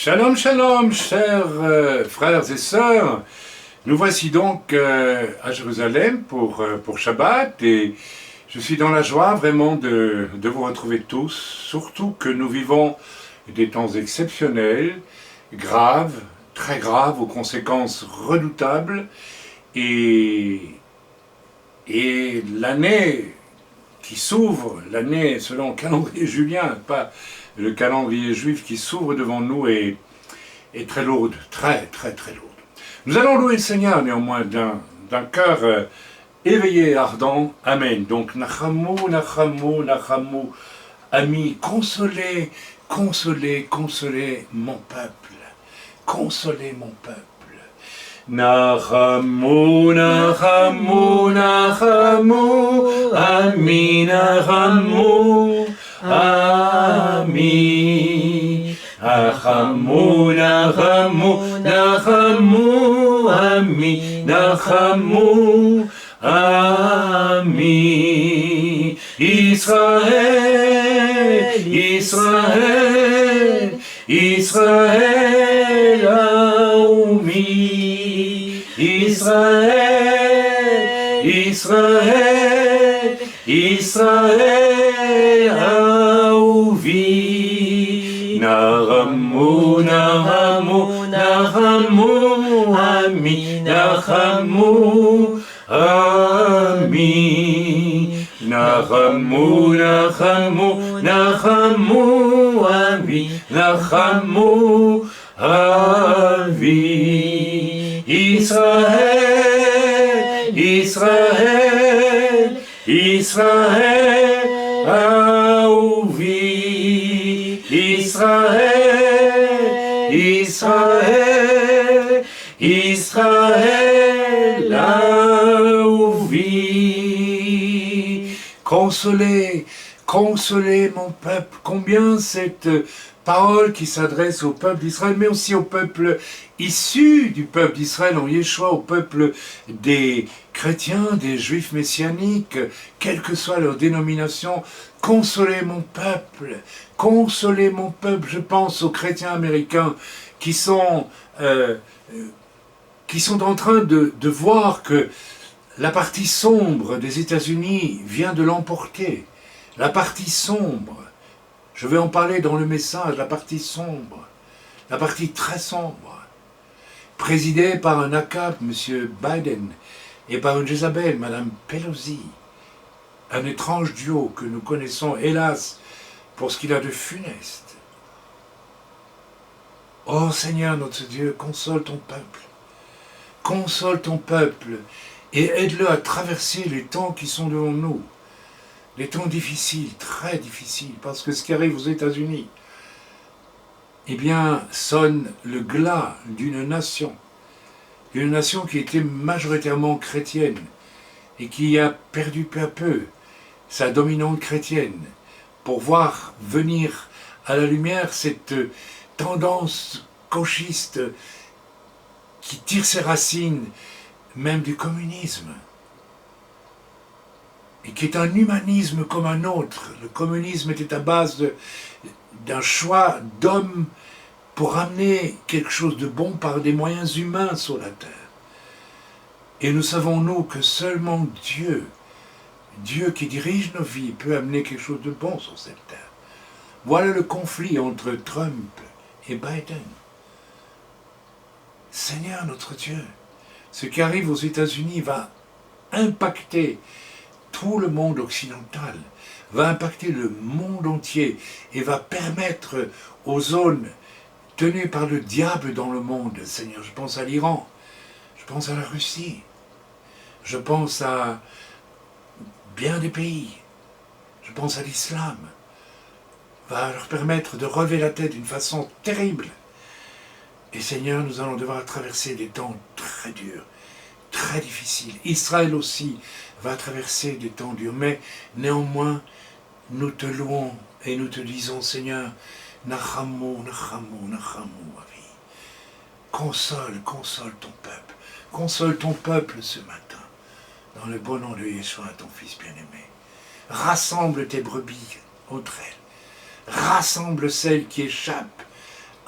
Shalom, shalom, chers frères et sœurs. Nous voici donc à Jérusalem pour Shabbat et je suis dans la joie vraiment de vous retrouver tous, surtout que nous vivons des temps exceptionnels, graves, très graves, aux conséquences redoutables et l'année qui s'ouvre, l'année selon le calendrier julien, pas le calendrier juif qui s'ouvre devant nous est très lourde, très lourde. Nous allons louer le Seigneur néanmoins d'un cœur éveillé et ardent. Amen. Donc, Nachamou, Nachamou, Nachamou, amis, consolez, consolez, consolez mon peuple. Consolez mon peuple. Nachamou, Nachamou, Nachamou, Ami, Nachamou, Ami. Nachamou, Nachamou, Nachamou, Ami, Nachamou, Ami. Israël, Israël, Israël, Aoumi. Israël, Israël, Israël, Aoumi. Nachamou, Nachamou, Nachamou, Ami, Nachamou, Ami. Nachamou, Nachamou, Nachamou, Ami, Nachamou, Ami. Israël, Israël, Israël, Aouvi. Israël, Israël, Israël, Aouvi. Consolez, consolez mon peuple. Combien cette parole qui s'adresse au peuple d'Israël, mais aussi au peuple issu du peuple d'Israël en Yeshua, au peuple des chrétiens, des juifs messianiques, quelle que soit leur dénomination. Consolez mon peuple, consolez mon peuple. Je pense aux chrétiens américains qui sont en train de voir que la partie sombre des États-Unis vient de l'emporter. La partie sombre, je vais en parler dans le message, la partie sombre, la partie très sombre, présidée par un Akab, M. Biden, et par une Jézabel, Mme Pelosi, un étrange duo que nous connaissons, hélas, pour ce qu'il a de funeste. Oh Seigneur notre Dieu, console ton peuple, et aide-le à traverser les temps qui sont devant nous. Les temps difficiles, très difficiles, parce que ce qui arrive aux États-Unis, eh bien, sonne le glas d'une nation qui était majoritairement chrétienne, et qui a perdu peu à peu sa dominante chrétienne, pour voir venir à la lumière cette tendance gauchiste qui tire ses racines même du communisme, et qui est un humanisme comme un autre. Le communisme était à base d'un choix d'hommes pour amener quelque chose de bon par des moyens humains sur la terre. Et nous savons, nous, que seulement Dieu qui dirige nos vies, peut amener quelque chose de bon sur cette terre. Voilà le conflit entre Trump et Biden. Seigneur notre Dieu, ce qui arrive aux États-Unis va impacter tout le monde occidental, va impacter le monde entier et va permettre aux zones tenues par le diable dans le monde, Seigneur, je pense à l'Iran, je pense à la Russie, je pense à bien des pays, je pense à l'islam, va leur permettre de relever la tête d'une façon terrible. Et Seigneur, nous allons devoir traverser des temps très durs, très difficiles. Israël aussi va traverser des temps durs, mais néanmoins, nous te louons et nous te disons, Seigneur, Nachamou, Nachamou, Nachamou, Avi. Console ton peuple ce matin, dans le beau nom de Yeshua, ton Fils bien-aimé. Rassemble tes brebis entre elles, rassemble celles qui échappent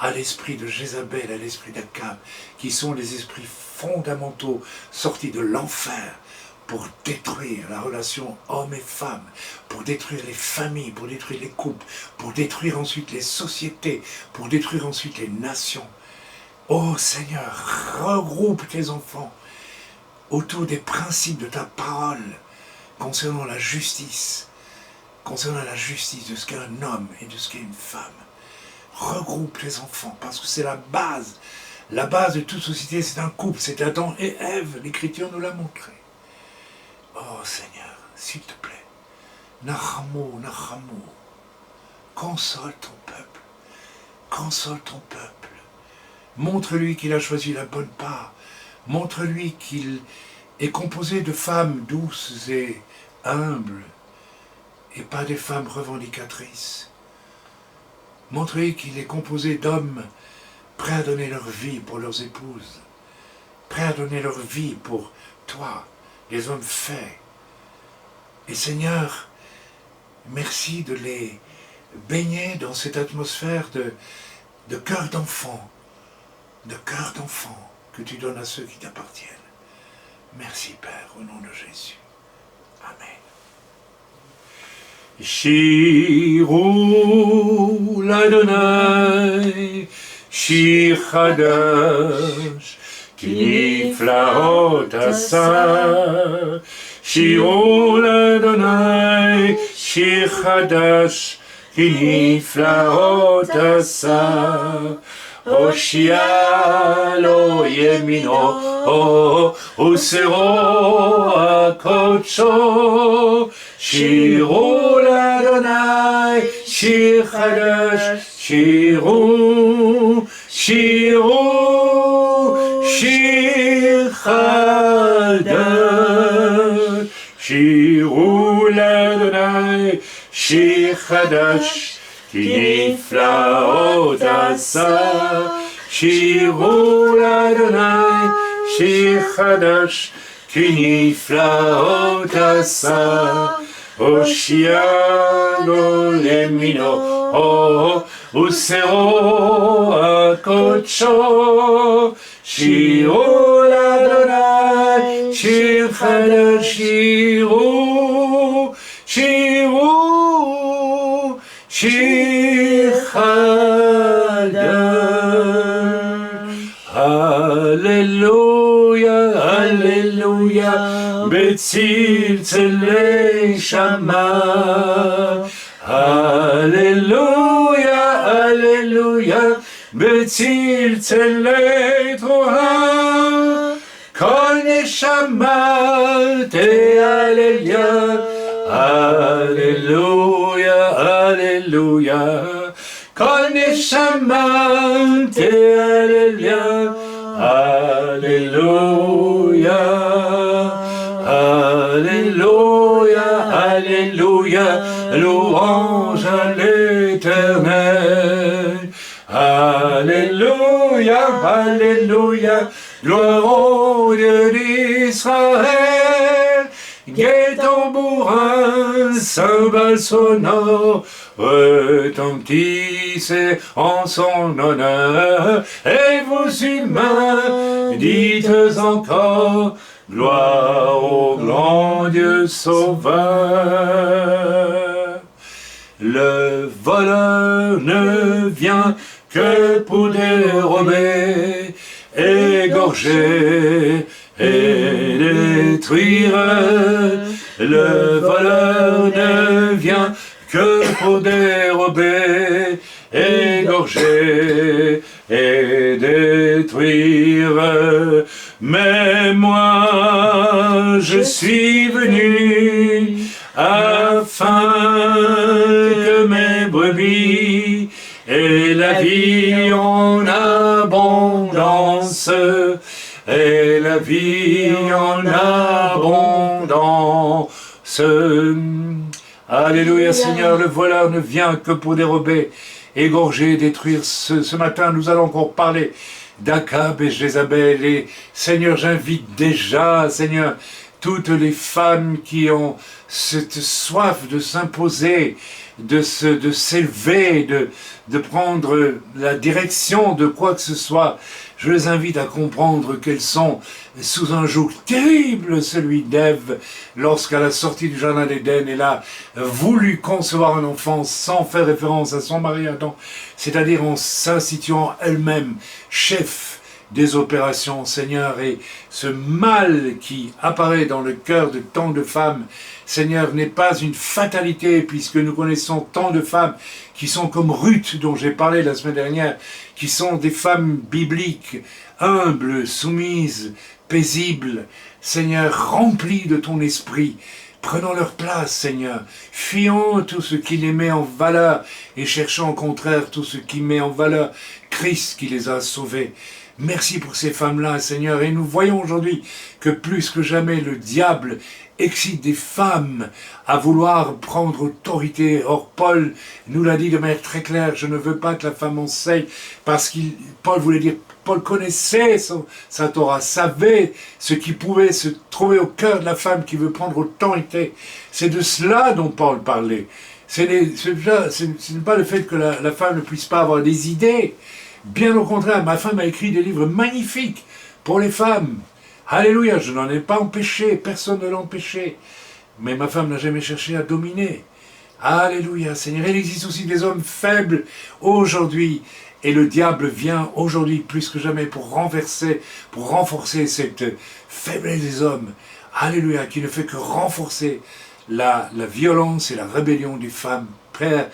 à l'esprit de Jézabel, à l'esprit d'Akab, qui sont les esprits fondamentaux sortis de l'enfer pour détruire la relation homme et femme, pour détruire les familles, pour détruire les couples, pour détruire ensuite les sociétés, pour détruire ensuite les nations. Ô Seigneur, regroupe tes enfants autour des principes de ta parole concernant la justice de ce qu'est un homme et de ce qu'est une femme. Regroupe les enfants, parce que c'est la base. La base de toute société, c'est un couple, c'est Adam et Ève. L'Écriture nous l'a montré. Oh Seigneur, s'il te plaît, Nachamo, Nachamo, console ton peuple, console ton peuple. Montre-lui qu'il a choisi la bonne part. Montre-lui qu'il est composé de femmes douces et humbles, et pas des femmes revendicatrices. Montre-lui qu'il est composé d'hommes prêts à donner leur vie pour leurs épouses, prêts à donner leur vie pour toi, les hommes faits. Et Seigneur, merci de les baigner dans cette atmosphère de cœur d'enfant, que tu donnes à ceux qui t'appartiennent. Merci Père, au nom de Jésus. Amen. Shiru l'Adonai, Shir Chadash, ki niflaot asa. Shiru l'Adonai, Shir Chadash, ki niflaot asa. Oshia lo yemino, usero akocho. Shiru l'Adonai, Shir Chadash, Shiru, Shiru, Shir Chadash. Shiru l'Adonai, Shir Chadash, ki niflaot asa. Shiru l'Adonai, Shir Chadash, ki niflaot asa. Oshia lo lemino, usero akocho. Shiru l'Adonai, Shir Chadash, Shiru, Shiru, Shir Chadash. Alléluia, Alléluia, Betzil Tzele Shama. Alléluia, Alléluia, Betzil Tzele Troha. Kol Neshama te Alleluia. Alléluia, Alléluia, Kol Neshama te Alleluia. Alléluia, Alléluia, Alléluia, louange à l'Éternel. Alléluia, Alléluia, gloire au Dieu d'Israël. Gai tambourin, cymbales sonores, retentissez en son honneur. Et vous humains, dites encore, gloire au grand Dieu sauveur. Le voleur ne vient que pour dérober, égorger et détruire. Le voleur ne vient que pour dérober, égorger et détruire. Mais moi, je suis venu afin que mes brebis aient la vie en abondance, et la vie en abondance. Alléluia Seigneur, le voleur ne vient que pour dérober, égorger, détruire. Ce matin, nous allons encore parler d'Akab et Jézabel. Et Seigneur, j'invite déjà, Seigneur, toutes les femmes qui ont cette soif de s'imposer, de s'élever, de prendre la direction de quoi que ce soit, je les invite à comprendre qu'elles sont sous un joug terrible, celui d'Ève, lorsqu'à la sortie du jardin d'Éden, elle a voulu concevoir un enfant sans faire référence à son mari Adam, c'est-à-dire en s'instituant elle-même chef des opérations, Seigneur, et ce mal qui apparaît dans le cœur de tant de femmes, Seigneur, n'est pas une fatalité, puisque nous connaissons tant de femmes qui sont comme Ruth, dont j'ai parlé la semaine dernière, qui sont des femmes bibliques, humbles, soumises, paisibles, Seigneur, remplies de ton esprit. Prenons leur place, Seigneur. Fuyons tout ce qui les met en valeur et cherchons au contraire tout ce qui met en valeur Christ qui les a sauvés. Merci pour ces femmes-là, Seigneur. Et nous voyons aujourd'hui que plus que jamais le diable excite des femmes à vouloir prendre autorité. Or, Paul nous l'a dit de manière très claire, je ne veux pas que la femme enseigne, parce que Paul voulait dire, Paul connaissait sa Torah, savait ce qui pouvait se trouver au cœur de la femme qui veut prendre autorité. C'est de cela dont Paul parlait. Ce n'est pas le fait que la femme ne puisse pas avoir des idées. Bien au contraire, ma femme a écrit des livres magnifiques pour les femmes. Alléluia, je n'en ai pas empêché, personne ne l'a empêché. Mais ma femme n'a jamais cherché à dominer. Alléluia, Seigneur. Il existe aussi des hommes faibles aujourd'hui. Et le diable vient aujourd'hui plus que jamais pour renforcer cette faiblesse des hommes. Alléluia, qui ne fait que renforcer la violence et la rébellion des femmes. Père,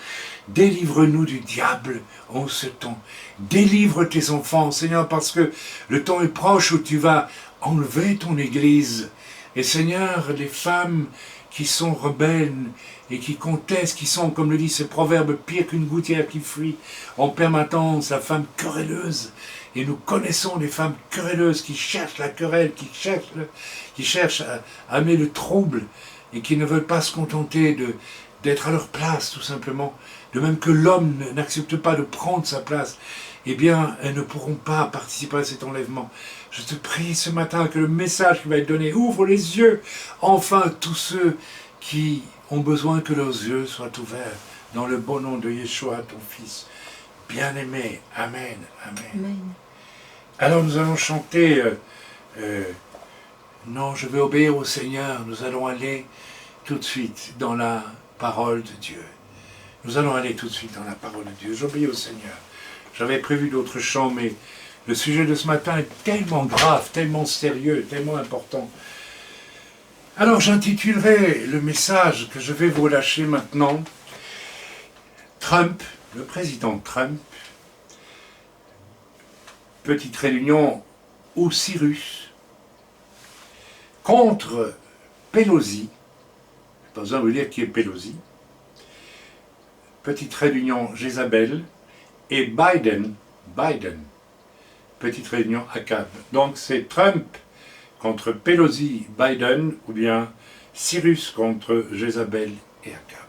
délivre-nous du diable en ce temps. Délivre tes enfants, Seigneur, parce que le temps est proche où tu vas enlever ton Église. Et Seigneur, les femmes qui sont rebelles et qui contestent, qui sont, comme le dit ce proverbe, pire qu'une gouttière qui fuit en permanence, la femme querelleuse. Et nous connaissons des femmes querelleuses qui cherchent la querelle, qui cherchent à amener le trouble et qui ne veulent pas se contenter d'être à leur place, tout simplement. De même que l'homme n'accepte pas de prendre sa place, eh bien, elles ne pourront pas participer à cet enlèvement. Je te prie ce matin que le message qui va être donné ouvre les yeux, enfin, tous ceux qui ont besoin que leurs yeux soient ouverts, dans le bon nom de Yeshua, ton Fils. Bien-aimé, Amen, Amen. Amen. Alors nous allons chanter non, je vais obéir au Seigneur. Nous allons aller tout de suite dans la parole de Dieu. Nous allons aller tout de suite dans la parole de Dieu. J'obéis au Seigneur. J'avais prévu d'autres chants, mais le sujet de ce matin est tellement grave, tellement sérieux, tellement important. Alors j'intitulerai le message que je vais vous lâcher maintenant, Trump, le président Trump, petite réunion, ou Cyrus, contre Pelosi, pas besoin de vous dire qui est Pelosi, petite réunion Jézabel, et Biden, petite réunion Akab. Donc c'est Trump contre Pelosi, Biden, ou bien Cyrus contre Jézabel et Akab.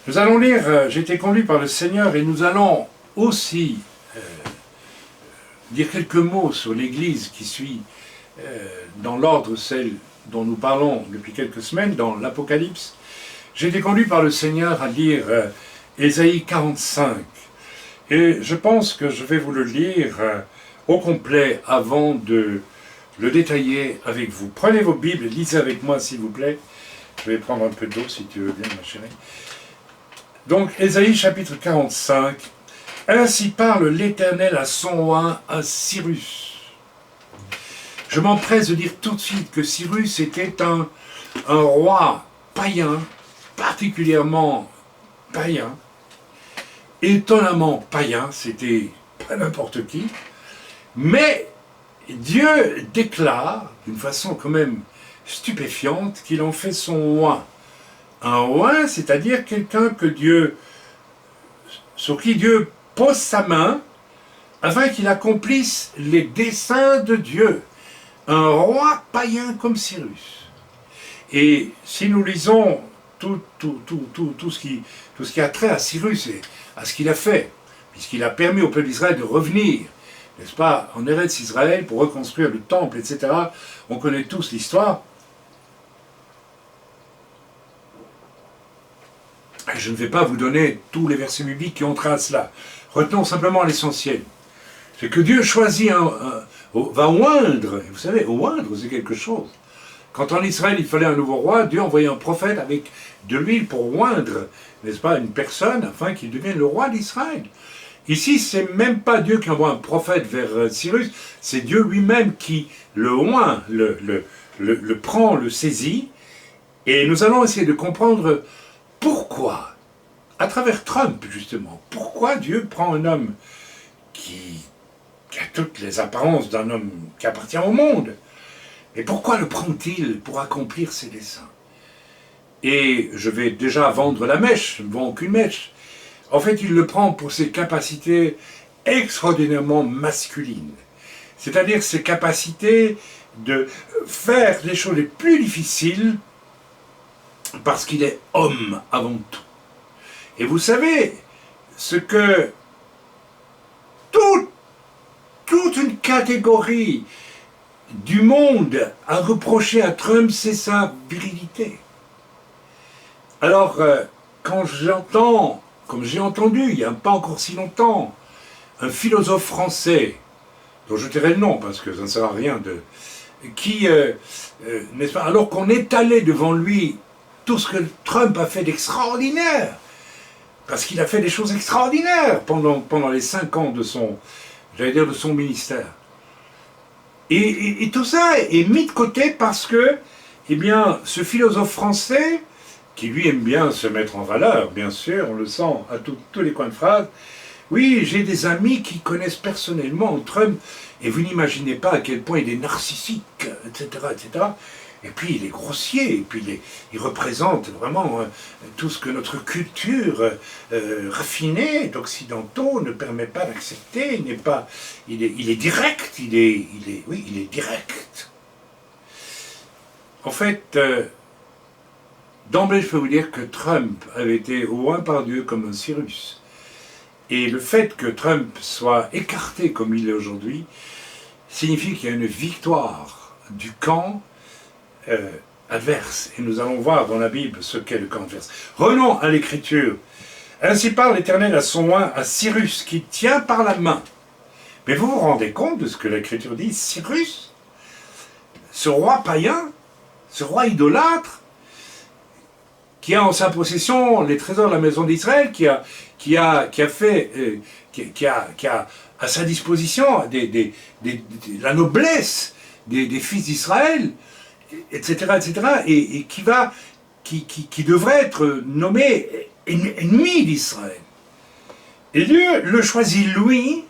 Nous allons lire, j'ai été conduit par le Seigneur, et nous allons aussi dire quelques mots sur l'Église qui suit dans l'ordre celle dont nous parlons depuis quelques semaines, dans l'Apocalypse. J'ai été conduit par le Seigneur à lire Ésaïe 45. Et je pense que je vais vous le lire au complet avant de le détailler avec vous. Prenez vos Bibles, lisez avec moi s'il vous plaît. Je vais prendre un peu d'eau si tu veux bien, ma chérie. Donc, Ésaïe chapitre 45. Ainsi parle l'Éternel à son oint, à Cyrus. Je m'empresse de dire tout de suite que Cyrus était un roi païen, particulièrement païen, étonnamment païen, c'était pas n'importe qui, mais Dieu déclare, d'une façon quand même stupéfiante, qu'il en fait son oint. Un oint, c'est-à-dire quelqu'un sur qui Dieu pose sa main, afin qu'il accomplisse les desseins de Dieu. Un roi païen comme Cyrus. Et si nous lisons tout ce qui a trait à Cyrus et à ce qu'il a fait, puisqu'il a permis au peuple d'Israël de revenir n'est-ce pas, en Eretz Israël pour reconstruire le temple, etc. On connaît tous l'histoire. Je ne vais pas vous donner tous les versets bibliques qui ont trait à cela. Retenons simplement l'essentiel. C'est que Dieu choisit, va oindre. Vous savez, oindre, c'est quelque chose. Quand en Israël, il fallait un nouveau roi, Dieu envoyait un prophète avec de l'huile pour oindre, n'est-ce pas, une personne afin qu'il devienne le roi d'Israël. Ici, c'est même pas Dieu qui envoie un prophète vers Cyrus, c'est Dieu lui-même qui le oint, le prend, le saisit. Et nous allons essayer de comprendre pourquoi, à travers Trump justement, pourquoi Dieu prend un homme qui a toutes les apparences d'un homme qui appartient au monde. Et pourquoi le prend-il pour accomplir ses desseins? Et je vais déjà vendre la mèche, je ne vends aucune mèche. En fait, il le prend pour ses capacités extraordinairement masculines. C'est-à-dire ses capacités de faire les choses les plus difficiles parce qu'il est homme avant tout. Et vous savez, ce que toute une catégorie du monde a reproché à Trump, c'est sa virilité. Alors, quand j'entends, comme j'ai entendu il n'y a pas encore si longtemps, un philosophe français, dont je tairai le nom parce que ça ne sert à rien qui, n'est-ce pas, alors qu'on étalait devant lui tout ce que Trump a fait d'extraordinaire, parce qu'il a fait des choses extraordinaires pendant les 5 ans de son ministère. Et tout ça est mis de côté parce que, eh bien, ce philosophe français, qui lui aime bien se mettre en valeur, bien sûr, on le sent à tous les coins de phrase, oui, j'ai des amis qui connaissent personnellement Trump, et vous n'imaginez pas à quel point il est narcissique, etc., etc., et puis il est grossier, et puis il représente vraiment tout ce que notre culture raffinée d'occidentaux ne permet pas d'accepter. Il est direct, il est direct. En fait, d'emblée je peux vous dire que Trump avait été oint par Dieu comme un Cyrus. Et le fait que Trump soit écarté comme il est aujourd'hui signifie qu'il y a une victoire du camp adverse. Et nous allons voir dans la Bible ce qu'est le camp adverse. Revenons à l'Écriture. Ainsi parle l'Éternel à son oint, à Cyrus, qui tient par la main. Mais vous vous rendez compte de ce que l'Écriture dit? Cyrus, ce roi païen, ce roi idolâtre, qui a en sa possession les trésors de la maison d'Israël, qui a à sa disposition la noblesse des fils d'Israël, etc., et qui devrait être nommé ennemi d'Israël. Et Dieu le choisit, lui,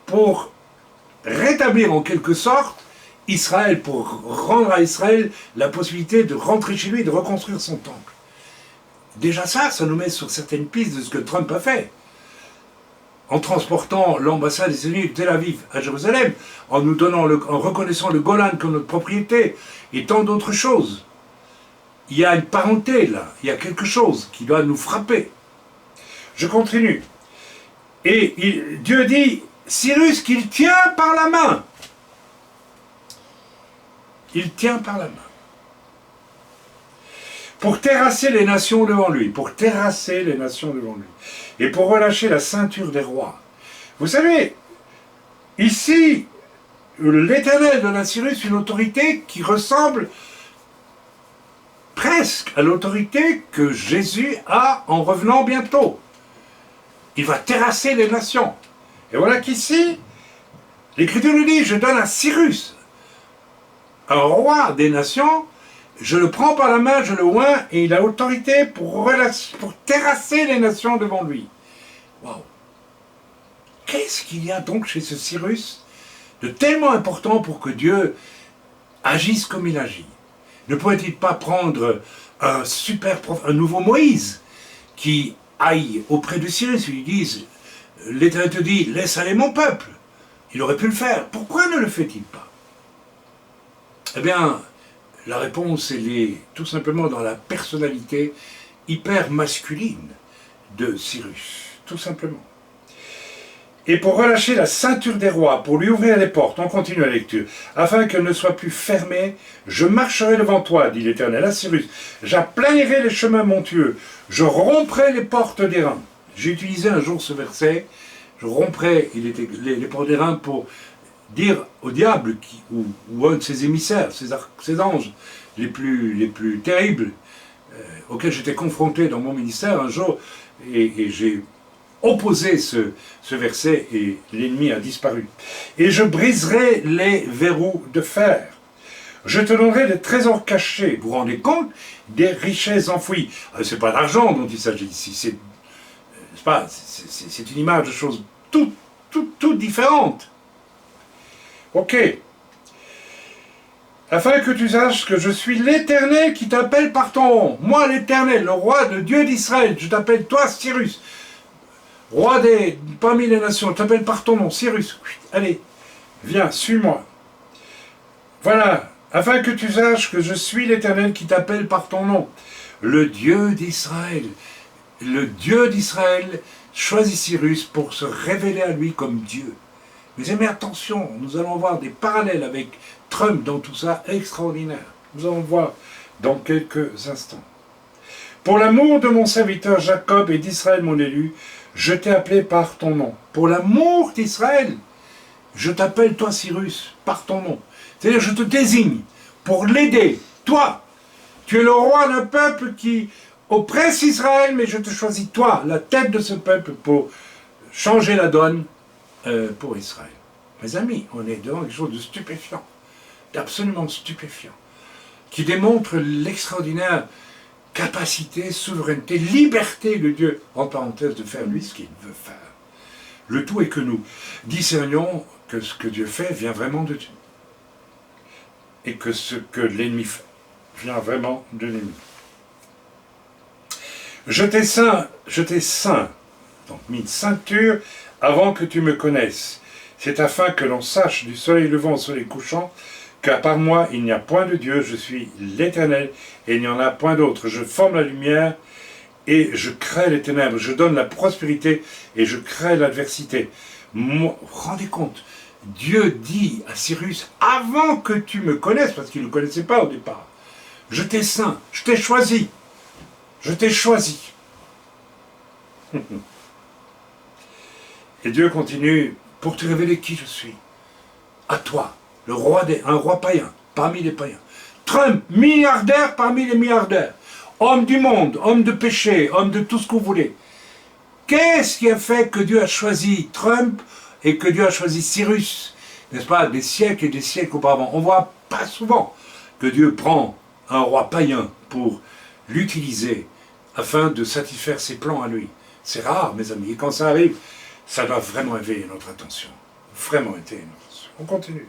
pour rétablir en quelque sorte Israël, pour rendre à Israël la possibilité de rentrer chez lui et de reconstruire son temple. Déjà ça nous met sur certaines pistes de ce que Trump a fait. En transportant l'ambassade des États-Unis de Tel Aviv à Jérusalem, en reconnaissant le Golan comme notre propriété, et tant d'autres choses. Il y a une parenté là, il y a quelque chose qui doit nous frapper. Je continue. Et Dieu dit, Cyrus qu'il tient par la main. Il tient par la main. Pour terrasser les nations devant lui, et pour relâcher la ceinture des rois. Vous savez, ici, l'Éternel donne à Cyrus une autorité qui ressemble presque à l'autorité que Jésus a en revenant bientôt. Il va terrasser les nations. Et voilà qu'ici, l'Écriture nous dit, je donne à Cyrus, un roi des nations, je le prends par la main, je le oins, et il a autorité pour terrasser les nations devant lui. Waouh! Qu'est-ce qu'il y a donc chez ce Cyrus de tellement important pour que Dieu agisse comme il agit? Ne pourrait-il pas prendre un nouveau Moïse qui aille auprès de Cyrus et lui dise, l'Éternel te dit, laisse aller mon peuple? Il aurait pu le faire. Pourquoi ne le fait-il pas? Eh bien, la réponse, elle est tout simplement dans la personnalité hyper masculine de Cyrus, tout simplement. Et pour relâcher la ceinture des rois, pour lui ouvrir les portes, on continue la lecture, afin qu'elle ne soit plus fermée, je marcherai devant toi, dit l'Éternel à Cyrus, j'aplanirai les chemins montueux, je romprai les portes d'airain. J'ai utilisé un jour ce verset, je romprai les portes d'airain pour dire au diable, ou un de ses émissaires, ses anges les plus terribles, auxquels j'étais confronté dans mon ministère un jour, et j'ai opposé ce verset et l'ennemi a disparu. Et je briserai les verrous de fer. Je te donnerai des trésors cachés. Vous vous rendez compte? Des richesses enfouies. C'est pas l'argent dont il s'agit ici. C'est une image de choses toutes différentes. Ok. Afin que tu saches que je suis l'Éternel qui t'appelle par ton nom. Moi, l'Éternel, le roi, le Dieu d'Israël. Je t'appelle toi, Cyrus. Roi parmi les nations, je t'appelle par ton nom, Cyrus. Allez, viens, suis-moi. Voilà, afin que tu saches que je suis l'Éternel qui t'appelle par ton nom. Le Dieu d'Israël. Le Dieu d'Israël choisit Cyrus pour se révéler à lui comme Dieu. Mais attention, nous allons voir des parallèles avec Trump dans tout ça, extraordinaire. Nous allons voir dans quelques instants. Pour l'amour de mon serviteur Jacob et d'Israël mon élu, je t'ai appelé par ton nom. Pour l'amour d'Israël, je t'appelle toi Cyrus, par ton nom. C'est-à-dire je te désigne pour l'aider. Toi, tu es le roi d'un peuple qui oppresse Israël, mais je te choisis toi, la tête de ce peuple, pour changer la donne pour Israël. Mes amis, on est devant quelque chose de stupéfiant, d'absolument stupéfiant, qui démontre l'extraordinaire capacité, souveraineté, liberté de Dieu, en parenthèse, de faire lui ce qu'il veut faire. Le tout est que nous discernions que ce que Dieu fait vient vraiment de Dieu. Et que ce que l'ennemi fait vient vraiment de l'ennemi. Je t'ai saint, donc mis une ceinture avant que tu me connaisses. C'est afin que l'on sache du soleil levant au soleil couchant qu'à part moi, il n'y a point de Dieu, je suis l'Éternel, et il n'y en a point d'autre. Je forme la lumière, et je crée les ténèbres. Je donne la prospérité, et je crée l'adversité. Rendez compte, Dieu dit à Cyrus, avant que tu me connaisses, parce qu'il ne le connaissait pas au départ, je t'ai saint, je t'ai choisi. Je t'ai choisi. Et Dieu continue, pour te révéler qui je suis. À toi. Un roi païen, parmi les païens. Trump, milliardaire parmi les milliardaires. Homme du monde, homme de péché, homme de tout ce que vous voulez. Qu'est-ce qui a fait que Dieu a choisi Trump et que Dieu a choisi Cyrus, n'est-ce pas, des siècles et des siècles auparavant? On ne voit pas souvent que Dieu prend un roi païen pour l'utiliser afin de satisfaire ses plans à lui. C'est rare, mes amis, et quand ça arrive, ça doit vraiment éveiller notre attention. Vraiment éveiller notre attention. On continue.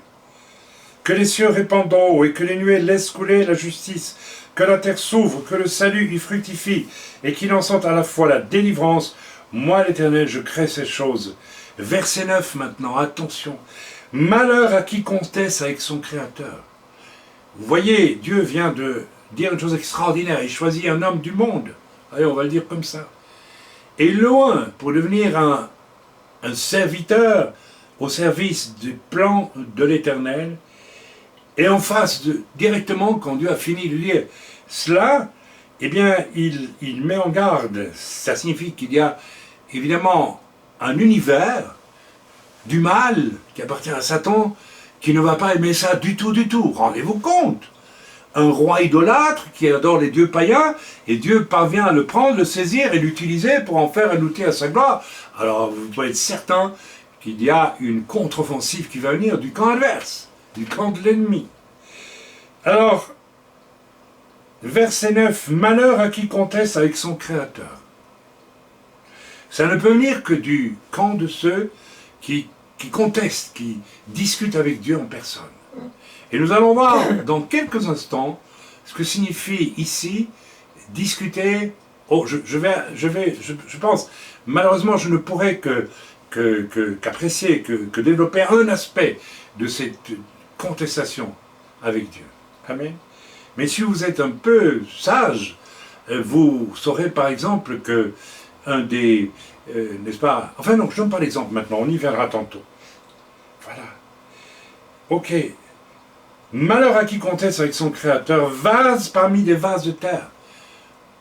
Que les cieux répandent d'en haut et que les nuées laissent couler la justice, que la terre s'ouvre, que le salut y fructifie et qu'il en sente à la fois la délivrance. Moi, l'Éternel, je crée ces choses. Verset 9 maintenant, attention. Malheur à qui conteste avec son Créateur. Vous voyez, Dieu vient de dire une chose extraordinaire. Il choisit un homme du monde. Allez, on va le dire comme ça. Et loin, pour devenir un serviteur au service du plan de l'Éternel, et en face, directement, quand Dieu a fini de dire cela, eh bien, il met en garde. Ça signifie qu'il y a évidemment un univers du mal qui appartient à Satan, qui ne va pas aimer ça du tout, du tout. Rendez-vous compte. Un roi idolâtre qui adore les dieux païens, et Dieu parvient à le prendre, le saisir et l'utiliser pour en faire un outil à sa gloire. Alors, vous pouvez être certain qu'il y a une contre-offensive qui va venir du camp adverse, du camp de l'ennemi. Alors, verset 9, malheur à qui conteste avec son Créateur. Ça ne peut venir que du camp de ceux qui contestent, qui discutent avec Dieu en personne. Et nous allons voir dans quelques instants ce que signifie ici discuter. Oh, je pense, malheureusement, je ne pourrais qu'apprécier, que développer un aspect de cette contestation avec Dieu. Amen. Mais si vous êtes un peu sage, vous saurez par exemple que un des n'est-ce pas? Enfin non, je donne pas l'exemple maintenant, on y viendra tantôt. Voilà. Ok. Malheur à qui conteste avec son créateur, vase parmi des vases de terre.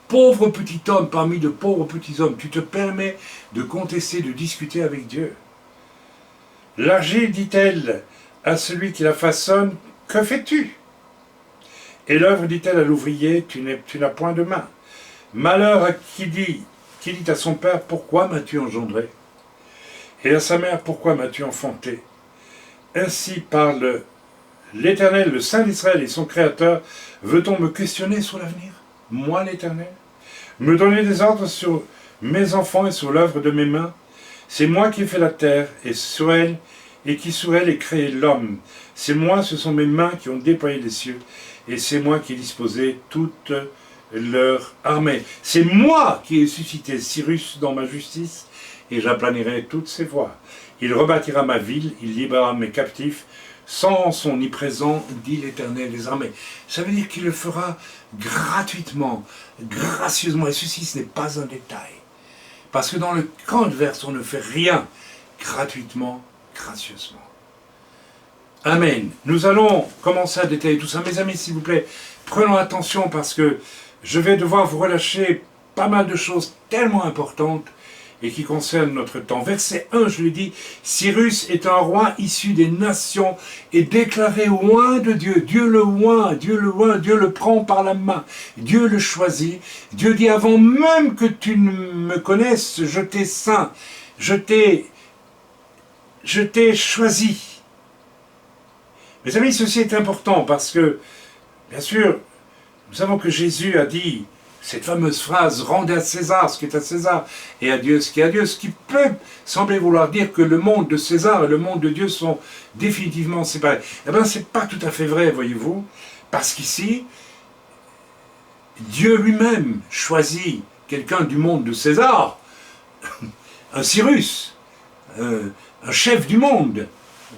Pauvre petit homme parmi de pauvres petits hommes, tu te permets de contester, de discuter avec Dieu. L'argile dit-elle à celui qui la façonne, que fais-tu? Et l'œuvre dit-elle à l'ouvrier, tu n'as point de main. Malheur à qui dit à son père, pourquoi m'as-tu engendré? Et à sa mère, pourquoi m'as-tu enfanté? Ainsi parle l'Éternel, le Saint d'Israël et son Créateur. Veut-on me questionner sur l'avenir? Moi l'Éternel? Me donner des ordres sur mes enfants et sur l'œuvre de mes mains? C'est moi qui ai fait la terre, et sur elle, et qui sur elle ai créé l'homme. C'est moi, ce sont mes mains qui ont déployé les cieux, et c'est moi qui ai disposé toute leur armée. C'est moi qui ai suscité Cyrus dans ma justice, et j'aplanirai toutes ses voies. Il rebâtira ma ville, il libérera mes captifs, sans son omniprésent, dit l'Éternel des armées. Ça veut dire qu'il le fera gratuitement, gracieusement, et ceci, ce n'est pas un détail. Parce que dans le camp adverse, on ne fait rien gratuitement, gracieusement. Amen. Nous allons commencer à détailler tout ça. Mes amis, s'il vous plaît, prenons attention parce que je vais devoir vous relâcher pas mal de choses tellement importantes et qui concernent notre temps. Verset 1, je lui dis, Cyrus est un roi issu des nations et déclaré oint de Dieu. Dieu le oint, Dieu le oint, Dieu le prend par la main. Dieu le choisit. Dieu dit, avant même que tu ne me connaisses, je t'ai saint, je t'ai choisi. Mes amis, ceci est important parce que, bien sûr, nous savons que Jésus a dit cette fameuse phrase « Rendez à César ce qui est à César et à Dieu ce qui est à Dieu », ce qui peut sembler vouloir dire que le monde de César et le monde de Dieu sont définitivement séparés. Eh bien, ce n'est pas tout à fait vrai, voyez-vous, parce qu'ici, Dieu lui-même choisit quelqu'un du monde de César, un Cyrus, un chef du monde,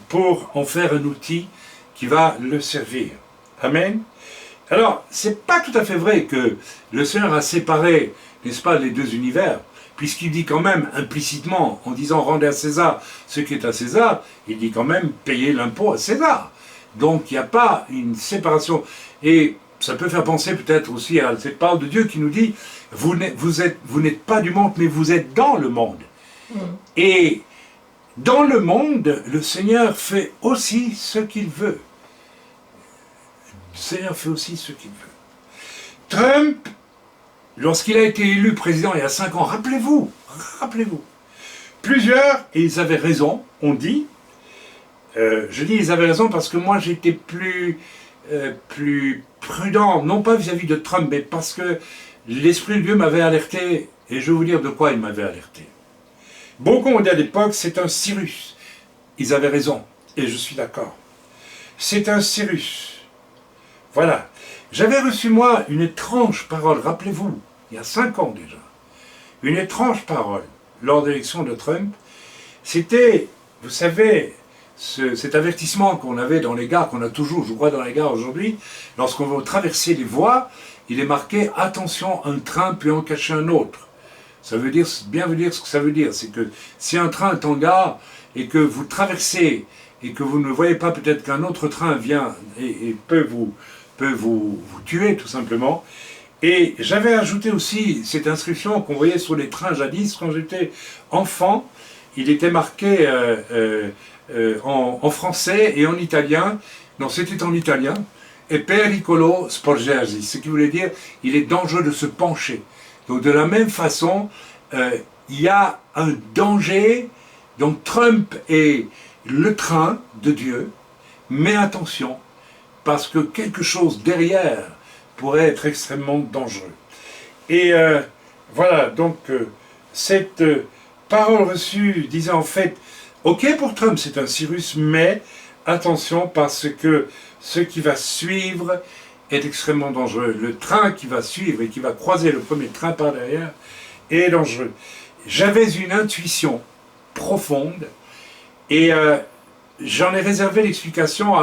pour en faire un outil qui va le servir. Amen. Alors, c'est pas tout à fait vrai que le Seigneur a séparé, n'est-ce pas, les deux univers, puisqu'il dit quand même implicitement, en disant rendez à César ce qui est à César, il dit quand même payez l'impôt à César. Donc, il n'y a pas une séparation. Et ça peut faire penser peut-être aussi à cette parole de Dieu qui nous dit vous n'êtes pas du monde, mais vous êtes dans le monde. Et dans le monde, le Seigneur fait aussi ce qu'il veut. Le Seigneur fait aussi ce qu'il veut. Trump, lorsqu'il a été élu président il y a 5 ans, rappelez-vous, plusieurs, et ils avaient raison, on dit, je dis ils avaient raison parce que moi j'étais plus prudent, non pas vis-à-vis de Trump, mais parce que l'Esprit de Dieu m'avait alerté, et je vais vous dire de quoi il m'avait alerté. Beaucoup ont dit à l'époque, c'est un Cyrus. Ils avaient raison, et je suis d'accord. C'est un Cyrus. Voilà. J'avais reçu, moi, une étrange parole, rappelez-vous, il y a 5 ans déjà, une étrange parole, lors de l'élection de Trump. C'était, vous savez, cet avertissement qu'on avait dans les gares, qu'on a toujours, je crois, dans les gares aujourd'hui, lorsqu'on va traverser les voies, il est marqué « Attention, un train peut en cacher un autre ». Ça veut dire, bien vous dire ce que ça veut dire, c'est que si un train est en gare et que vous traversez et que vous ne voyez pas peut-être qu'un autre train vient et peut vous tuer tout simplement. Et j'avais ajouté aussi cette inscription qu'on voyait sur les trains jadis quand j'étais enfant. Il était marqué en français et en italien. Non, c'était en italien. Et pericolo sporgersi, ce qui voulait dire il est dangereux de se pencher. Donc de la même façon, il y a un danger. Donc Trump est le train de Dieu, mais attention, parce que quelque chose derrière pourrait être extrêmement dangereux. Et voilà, donc cette parole reçue disait en fait, ok pour Trump c'est un Cyrus, mais attention parce que ce qui va suivre est extrêmement dangereux. Le train qui va suivre et qui va croiser le premier train par derrière est dangereux. J'avais une intuition profonde et j'en ai réservé l'explication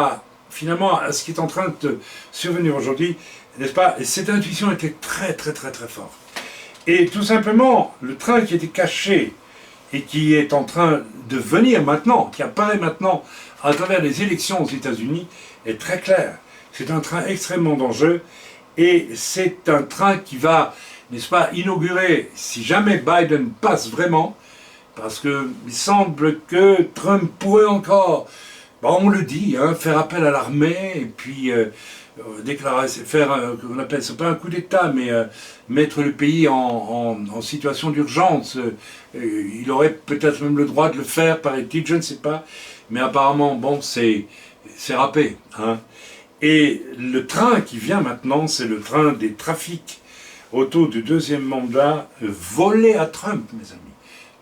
finalement à ce qui est en train de survenir aujourd'hui, n'est-ce pas? Et cette intuition était très très très très forte. Et tout simplement, le train qui était caché et qui est en train de venir maintenant, qui apparaît maintenant à travers les élections aux États-Unis, est très clair. C'est un train extrêmement dangereux et c'est un train qui va, n'est-ce pas, inaugurer, si jamais Biden passe vraiment, parce qu'il semble que Trump pourrait encore, on le dit, faire appel à l'armée et puis déclarer, on appelle ça pas un coup d'État, mais mettre le pays en situation d'urgence. Il aurait peut-être même le droit de le faire, paraît-il, je ne sais pas, mais apparemment, c'est râpé. Et le train qui vient maintenant, c'est le train des trafics autour du deuxième mandat volé à Trump, mes amis.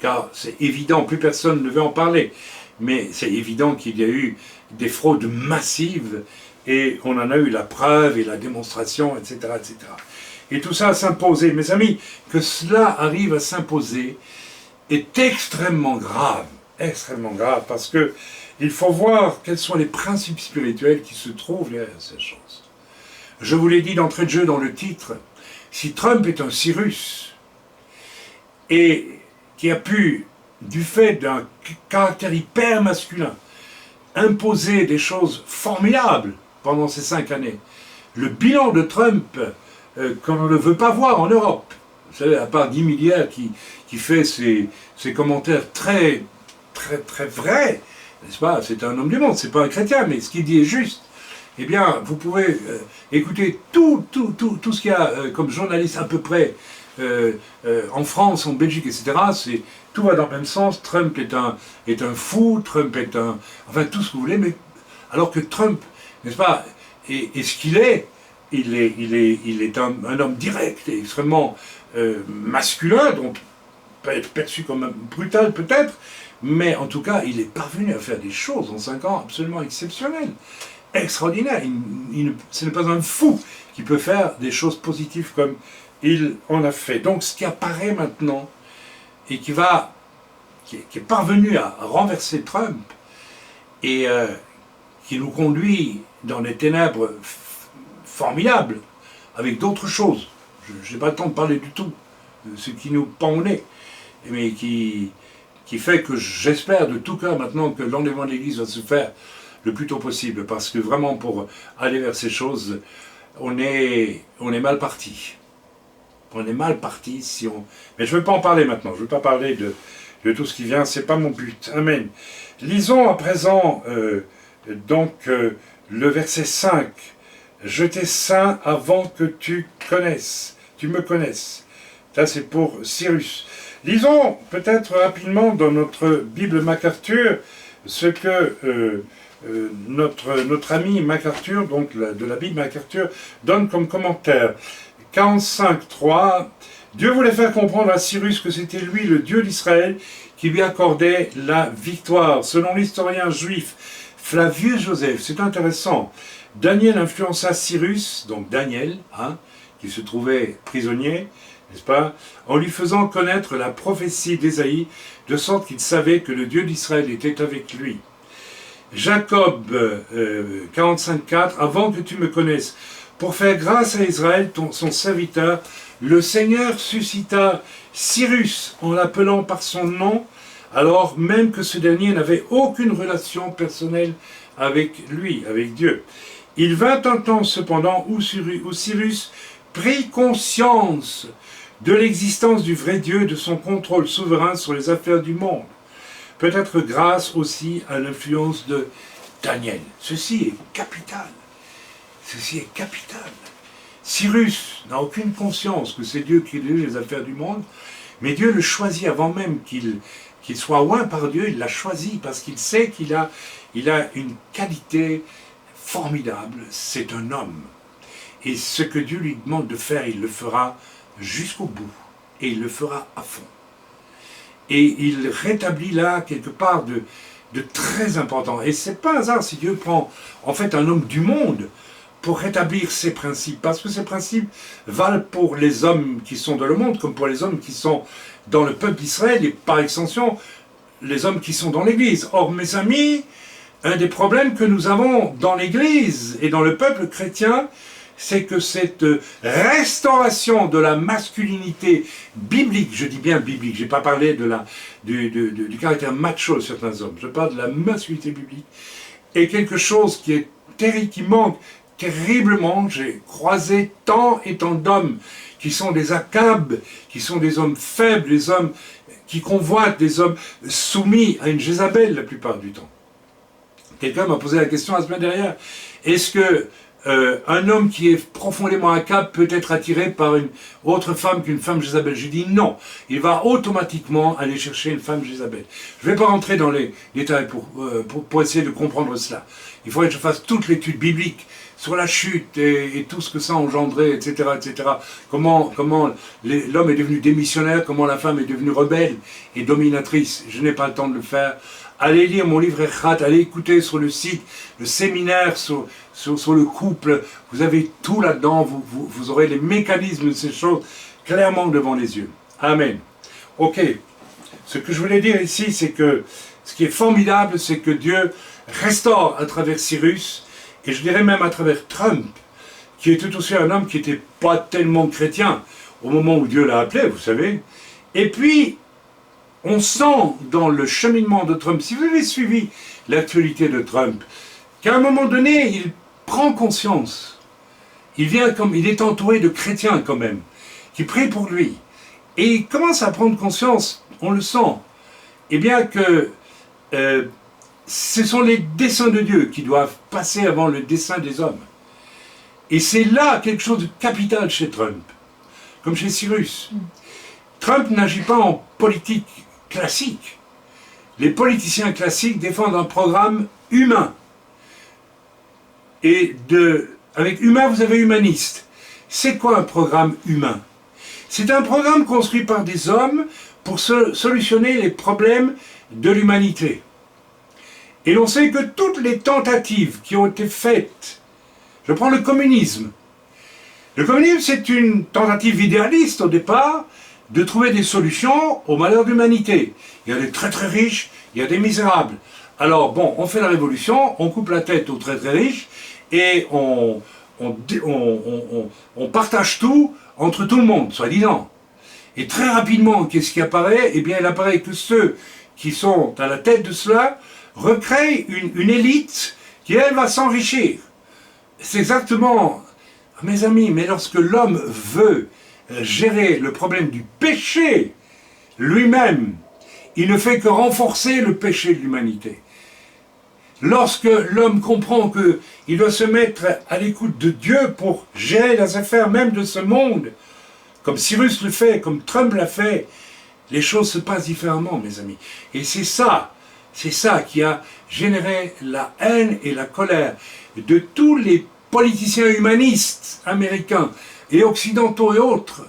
Car c'est évident, plus personne ne veut en parler, mais c'est évident qu'il y a eu des fraudes massives et on en a eu la preuve et la démonstration, etc. etc. Et tout ça a s'imposé. Mes amis, que cela arrive à s'imposer est extrêmement grave, parce que il faut voir quels sont les principes spirituels qui se trouvent derrière ces choses. Je vous l'ai dit d'entrée de jeu dans le titre, si Trump est un Cyrus, et qui a pu, du fait d'un caractère hyper masculin, imposer des choses formidables pendant ces 5 années. Le bilan de Trump, qu'on ne veut pas voir en Europe, vous savez, à part Guy Millière qui fait ses commentaires très, très, très vrais, n'est-ce pas? C'est un homme du monde, c'est pas un chrétien, mais ce qu'il dit est juste. Eh bien, vous pouvez écouter tout ce qu'il y a comme journaliste à peu près en France, en Belgique, etc. Tout va dans le même sens. Trump est un fou, Trump est enfin tout ce que vous voulez, mais alors que Trump, n'est-ce pas, est ce qu'il est, il est un homme direct et extrêmement masculin, donc peut être perçu comme brutal peut-être, mais en tout cas, il est parvenu à faire des choses en 5 ans absolument exceptionnelles, extraordinaires. Ce n'est pas un fou qui peut faire des choses positives comme il en a fait. Donc ce qui apparaît maintenant, et qui est parvenu à renverser Trump, et qui nous conduit dans des ténèbres formidables, avec d'autres choses. Je n'ai pas le temps de parler du tout, de ce qui nous pend au nez, mais qui fait que j'espère de tout cœur maintenant que l'enlèvement de l'Église va se faire le plus tôt possible, parce que vraiment pour aller vers ces choses, on est mal parti. On est mal parti si on... Mais je ne veux pas en parler maintenant, je ne veux pas parler de tout ce qui vient, c'est pas mon but. Amen. Lisons à présent le verset 5. « Je t'ai saint avant que tu me connaisses. » Ça c'est pour Cyrus. Lisons peut-être rapidement dans notre Bible MacArthur ce que notre ami MacArthur, donc de la Bible MacArthur, donne comme commentaire. 45.3, Dieu voulait faire comprendre à Cyrus que c'était lui, le Dieu d'Israël, qui lui accordait la victoire. Selon l'historien juif Flavius Joseph, c'est intéressant, Daniel influença Cyrus, donc Daniel, qui se trouvait prisonnier, n'est-ce pas, en lui faisant connaître la prophétie d'Ésaïe, de sorte qu'il savait que le Dieu d'Israël était avec lui. Jacob 45.4, avant que tu me connaisses, pour faire grâce à Israël, son serviteur, le Seigneur suscita Cyrus en l'appelant par son nom, alors même que ce dernier n'avait aucune relation personnelle avec lui, avec Dieu. Il vint un temps cependant où Cyrus prit conscience de l'existence du vrai Dieu, de son contrôle souverain sur les affaires du monde. Peut-être grâce aussi à l'influence de Daniel. Ceci est capital. Ceci est capital. Cyrus n'a aucune conscience que c'est Dieu qui dirige les affaires du monde, mais Dieu le choisit avant même qu'il soit oint par Dieu, il l'a choisi parce qu'il sait qu'il a une qualité formidable, c'est un homme. Et ce que Dieu lui demande de faire, il le fera jusqu'au bout, et il le fera à fond. Et il rétablit là quelque part de très important. Et c'est pas un hasard si Dieu prend en fait un homme du monde pour rétablir ces principes, parce que ces principes valent pour les hommes qui sont dans le monde, comme pour les hommes qui sont dans le peuple d'Israël, et par extension, les hommes qui sont dans l'Église. Or, mes amis, un des problèmes que nous avons dans l'Église et dans le peuple chrétien, c'est que cette restauration de la masculinité biblique, je dis bien biblique, je n'ai pas parlé du caractère macho de certains hommes, je parle de la masculinité biblique, est quelque chose qui est terrible, qui manque terriblement. J'ai croisé tant et tant d'hommes qui sont des Akab, qui sont des hommes faibles, des hommes qui convoitent, des hommes soumis à une Jézabel la plupart du temps. Quelqu'un m'a posé la question la semaine dernière, est-ce que un homme qui est profondément Akab peut être attiré par une autre femme qu'une femme Jézabel? J'ai dit non, il va automatiquement aller chercher une femme Jézabel. Je ne vais pas rentrer dans les détails pour essayer de comprendre cela. Il faudrait que je fasse toute l'étude biblique sur la chute et tout ce que ça a engendré, etc., etc. Comment l'homme est devenu démissionnaire, comment la femme est devenue rebelle et dominatrice. Je n'ai pas le temps de le faire. Allez lire mon livre Echat, allez écouter sur le site le séminaire sur le couple. Vous avez tout là-dedans, vous aurez les mécanismes de ces choses clairement devant les yeux. Amen. Ok, ce que je voulais dire ici, c'est que ce qui est formidable, c'est que Dieu restaure à travers Cyrus, et je dirais même à travers Trump, qui était aussi un homme qui n'était pas tellement chrétien au moment où Dieu l'a appelé, vous savez. Et puis, on sent dans le cheminement de Trump, si vous avez suivi l'actualité de Trump, qu'à un moment donné, il prend conscience. Il est entouré de chrétiens quand même, qui prient pour lui. Et il commence à prendre conscience, on le sent, eh bien que ce sont les desseins de Dieu qui doivent passer avant le dessein des hommes. Et c'est là quelque chose de capital chez Trump, comme chez Cyrus. Trump n'agit pas en politique classique. Les politiciens classiques défendent un programme humain. Et avec humain, vous avez humaniste. C'est quoi un programme humain? C'est un programme construit par des hommes pour solutionner les problèmes de l'humanité. Et l'on sait que toutes les tentatives qui ont été faites, je prends le communisme. Le communisme, c'est une tentative idéaliste au départ de trouver des solutions au malheur de l'humanité. Il y a des très très riches, il y a des misérables. Alors bon, on fait la révolution, on coupe la tête aux très très riches et on partage tout entre tout le monde, soi-disant. Et très rapidement, qu'est-ce qui apparaît? Eh bien, il apparaît que ceux qui sont à la tête de cela recréent une élite qui, elle, va s'enrichir. C'est exactement, mes amis, mais lorsque l'homme veut gérer le problème du péché lui-même, il ne fait que renforcer le péché de l'humanité. Lorsque l'homme comprend qu'il doit se mettre à l'écoute de Dieu pour gérer les affaires même de ce monde, comme Cyrus le fait, comme Trump l'a fait, les choses se passent différemment, mes amis. Et c'est ça qui a généré la haine et la colère de tous les politiciens humanistes américains et occidentaux et autres,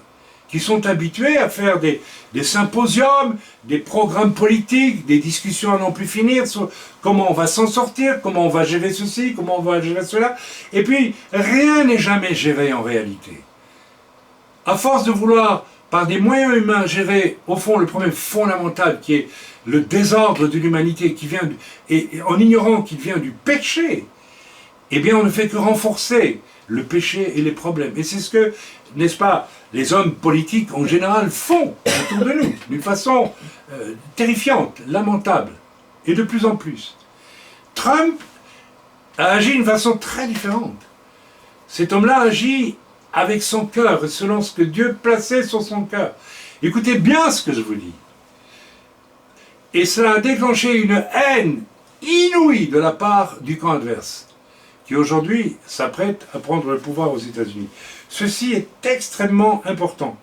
qui sont habitués à faire des symposiums, des programmes politiques, des discussions à n'en plus finir sur comment on va s'en sortir, comment on va gérer ceci, comment on va gérer cela. Et puis, rien n'est jamais géré en réalité. À force de vouloir, par des moyens humains, gérer, au fond, le problème fondamental qui est le désordre de l'humanité, et en ignorant qu'il vient du péché, eh bien, on ne fait que renforcer le péché et les problèmes. Et c'est ce que, n'est-ce pas, les hommes politiques en général font autour de nous, d'une façon terrifiante, lamentable, et de plus en plus. Trump a agi d'une façon très différente. Cet homme-là agit avec son cœur, selon ce que Dieu plaçait sur son cœur. Écoutez bien ce que je vous dis. Et cela a déclenché une haine inouïe de la part du camp adverse, qui aujourd'hui s'apprête à prendre le pouvoir aux États-Unis. Ceci est extrêmement important.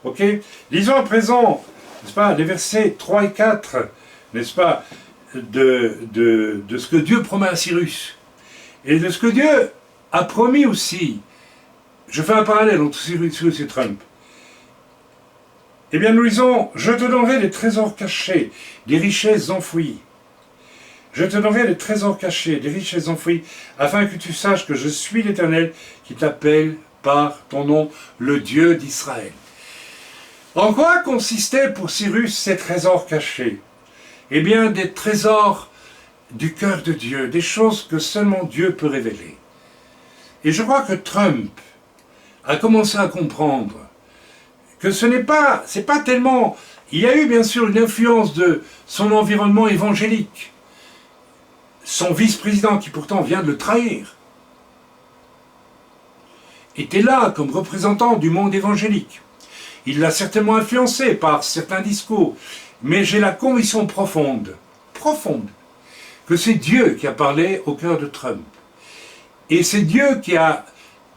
Ok? Lisons à présent, n'est-ce pas, les versets 3 et 4, n'est-ce pas, de ce que Dieu promet à Cyrus. Et de ce que Dieu a promis aussi. Je fais un parallèle entre Cyrus et Trump. Eh bien, nous lisons, « Je te donnerai des trésors cachés, des richesses enfouies. Je te donnerai des trésors cachés, des richesses enfouies, afin que tu saches que je suis l'Éternel qui t'appelle par ton nom, le Dieu d'Israël. » En quoi consistaient pour Cyrus ces trésors cachés? Eh bien, des trésors du cœur de Dieu, des choses que seulement Dieu peut révéler. Et je crois que Trump a commencé à comprendre que c'est pas tellement... Il y a eu bien sûr une influence de son environnement évangélique. Son vice-président, qui pourtant vient de le trahir, était là comme représentant du monde évangélique. Il l'a certainement influencé par certains discours, mais j'ai la conviction profonde, que c'est Dieu qui a parlé au cœur de Trump. Et c'est Dieu qui a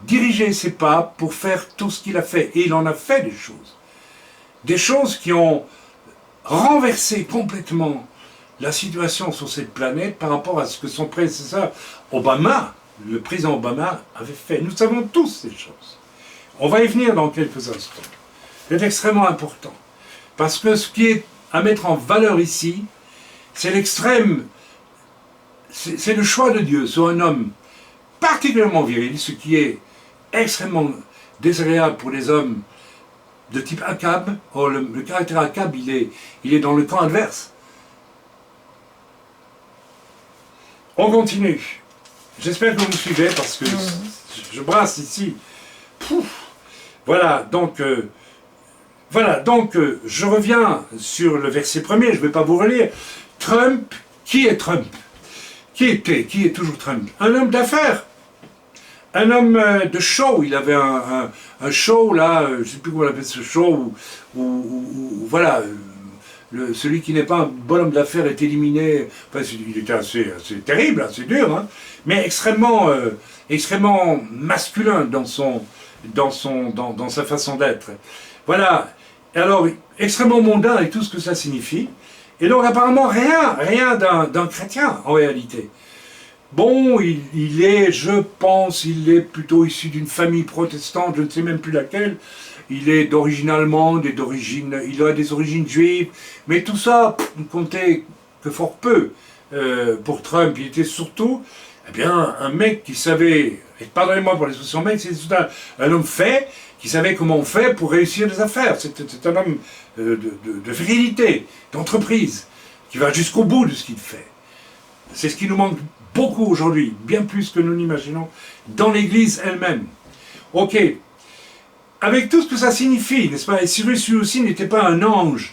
dirigé ses pas pour faire tout ce qu'il a fait. Et il en a fait des choses. Des choses qui ont renversé complètement la situation sur cette planète par rapport à ce que son prédécesseur Obama, le président Obama, avait fait. Nous savons tous ces choses. On va y venir dans quelques instants. C'est extrêmement important. Parce que ce qui est à mettre en valeur ici, c'est l'extrême, c'est le choix de Dieu sur un homme particulièrement viril, ce qui est extrêmement désagréable pour les hommes de type Akab. Or, le caractère Akab, il est dans le camp adverse. On continue. J'espère que vous me suivez parce que je brasse ici. Pouf. Voilà, donc je reviens sur le verset premier, je ne vais pas vous relire. Trump, qui est Trump? Qui est toujours Trump? Un homme d'affaires, un homme de show. Il avait un show là, je ne sais plus comment on appelle ce show, où voilà, celui qui n'est pas un bon homme d'affaires est éliminé. Enfin, il était assez terrible, assez dur, hein, mais extrêmement masculin dans sa façon d'être. Voilà. Alors, extrêmement mondain et tout ce que ça signifie. Et donc, apparemment, rien d'un chrétien, en réalité. Bon, il est plutôt issu d'une famille protestante, je ne sais même plus laquelle. Il est d'origine allemande, il a des origines juives. Mais tout ça, ne comptait que fort peu pour Trump. Il était surtout, un mec qui savait, et pardonnez-moi pour l'expression mec, c'est un homme fait, qui savait comment on fait pour réussir des affaires. C'est un homme de virilité, d'entreprise, qui va jusqu'au bout de ce qu'il fait. C'est ce qui nous manque beaucoup aujourd'hui, bien plus que nous n'imaginons, dans l'Église elle-même. Ok, avec tout ce que ça signifie, n'est-ce pas? Et Cyrus lui aussi n'était pas un ange,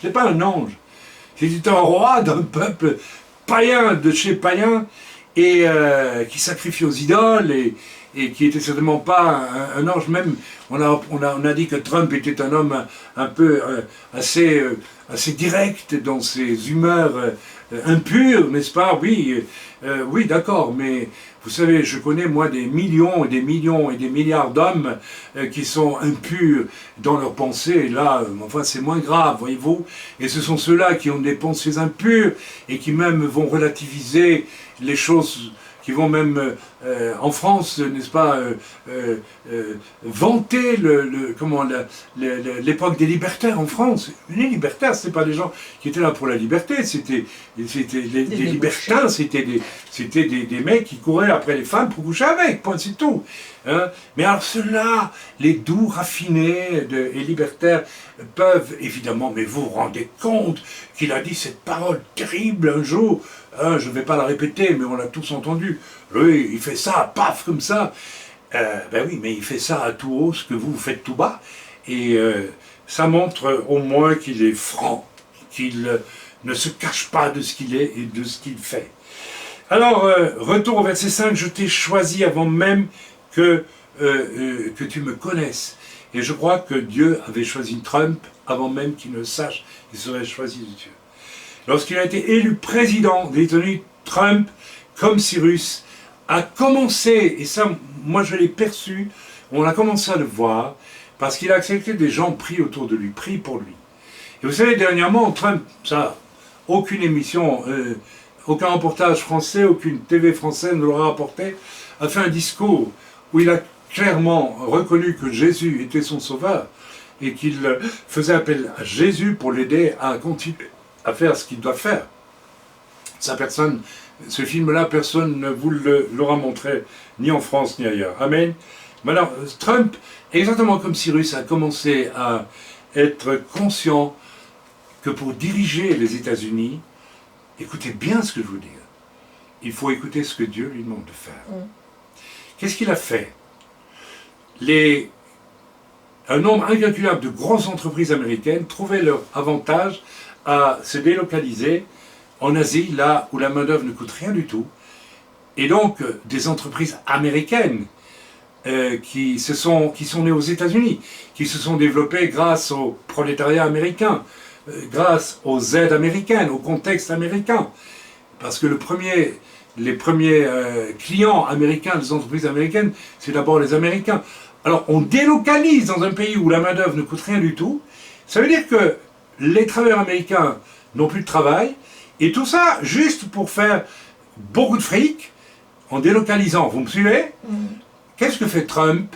c'était un roi d'un peuple païen de chez païen, et qui sacrifie aux idoles, et qui était certainement pas un ange. Même on a dit que Trump était un homme un peu assez direct dans ses humeurs impures, n'est-ce pas? Oui, d'accord, mais vous savez, je connais moi des millions et des millions et des milliards d'hommes qui sont impurs dans leurs pensées. Et là, enfin, c'est moins grave, voyez-vous. Et ce sont ceux-là qui ont des pensées impures et qui même vont relativiser les choses, qui vont même, en France, n'est-ce pas, vanter l'époque des libertaires en France. Les libertaires, ce n'étaient pas des gens qui étaient là pour la liberté, c'était les libertins, c'était des mecs qui couraient après les femmes pour coucher avec, point, c'est tout. Hein. Mais alors ceux-là, les doux raffinés et libertaires, peuvent évidemment, mais vous vous rendez compte qu'il a dit cette parole terrible un jour, hein, je ne vais pas la répéter, mais on l'a tous entendu. Oui, il fait ça, paf, comme ça. Ben oui, mais il fait ça à tout haut, ce que vous faites tout bas. Et ça montre au moins qu'il est franc, qu'il ne se cache pas de ce qu'il est et de ce qu'il fait. Alors, retour au verset 5, je t'ai choisi avant même que tu me connaisses. Et je crois que Dieu avait choisi Trump avant même qu'il ne sache qu'il serait choisi de Dieu. Lorsqu'il a été élu président des États-Unis, Trump, comme Cyrus, a commencé, et ça, moi je l'ai perçu, on a commencé à le voir, parce qu'il a accepté des gens pris autour de lui, pris pour lui. Et vous savez, dernièrement, Trump, ça, aucune émission, aucun reportage français, aucune TV française ne l'aura rapporté, a fait un discours où il a clairement reconnu que Jésus était son sauveur, et qu'il faisait appel à Jésus pour l'aider à continuer à faire ce qu'il doit faire. Ce film-là, personne ne vous l'aura montré, ni en France, ni ailleurs. Amen. Mais alors, Trump, exactement comme Cyrus, a commencé à être conscient que pour diriger les États-Unis, écoutez bien ce que je veux dire, il faut écouter ce que Dieu lui demande de faire. Qu'est-ce qu'il a fait? un nombre incalculable de grosses entreprises américaines trouvaient leur avantage à se délocaliser en Asie, là où la main-d'œuvre ne coûte rien du tout. Et donc, des entreprises américaines qui sont nées aux États-Unis, qui se sont développées grâce au prolétariat américain, grâce aux aides américaines, au contexte américain. Parce que les premiers clients américains des entreprises américaines, c'est d'abord les Américains. Alors, on délocalise dans un pays où la main-d'œuvre ne coûte rien du tout. Ça veut dire que les travailleurs américains n'ont plus de travail, et tout ça juste pour faire beaucoup de fric en délocalisant. Vous me suivez? Qu'est-ce que fait Trump?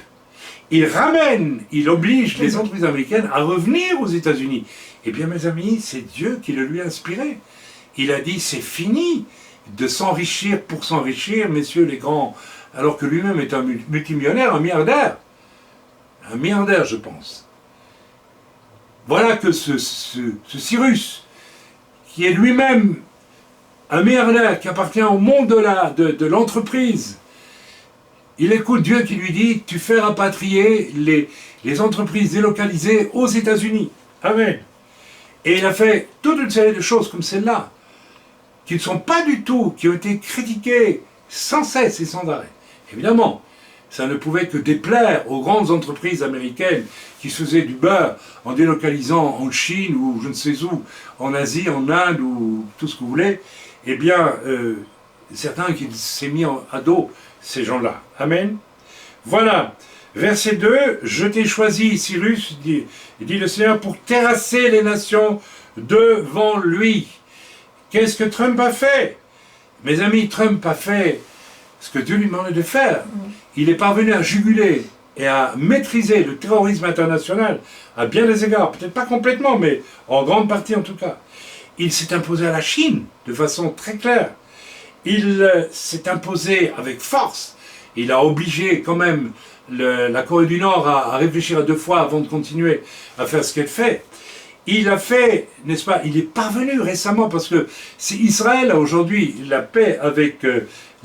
Il oblige les entreprises américaines à revenir aux États-Unis. Eh bien, mes amis, c'est Dieu qui le lui a inspiré. Il a dit, c'est fini de s'enrichir pour s'enrichir, messieurs les grands, alors que lui-même est un multimillionnaire, un milliardaire. Un milliardaire, je pense. Voilà que ce Cyrus, qui est lui-même un milliardaire, qui appartient au monde de l'entreprise, il écoute Dieu qui lui dit, tu fais rapatrier les entreprises délocalisées aux États-Unis. Amen. Et il a fait toute une série de choses comme celle-là, qui ne sont pas du tout, qui ont été critiquées sans cesse et sans arrêt. Évidemment, ça ne pouvait que déplaire aux grandes entreprises américaines qui se faisaient du beurre en délocalisant en Chine ou je ne sais où, en Asie, en Inde ou tout ce que vous voulez. Eh bien, certains qui s'est mis à dos ces gens-là. Amen. Voilà. Verset 2, je t'ai choisi, Cyrus, dit le Seigneur, pour terrasser les nations devant lui. Qu'est-ce que Trump a fait? Mes amis, Trump a fait ce que Dieu lui demandait de faire. Il est parvenu à juguler et à maîtriser le terrorisme international à bien des égards, peut-être pas complètement, mais en grande partie en tout cas. Il s'est imposé à la Chine de façon très claire. Il s'est imposé avec force. Il a obligé quand même la Corée du Nord à réfléchir à deux fois avant de continuer à faire ce qu'elle fait. Il a fait, n'est-ce pas, il est parvenu récemment, parce que si Israël a aujourd'hui la paix avec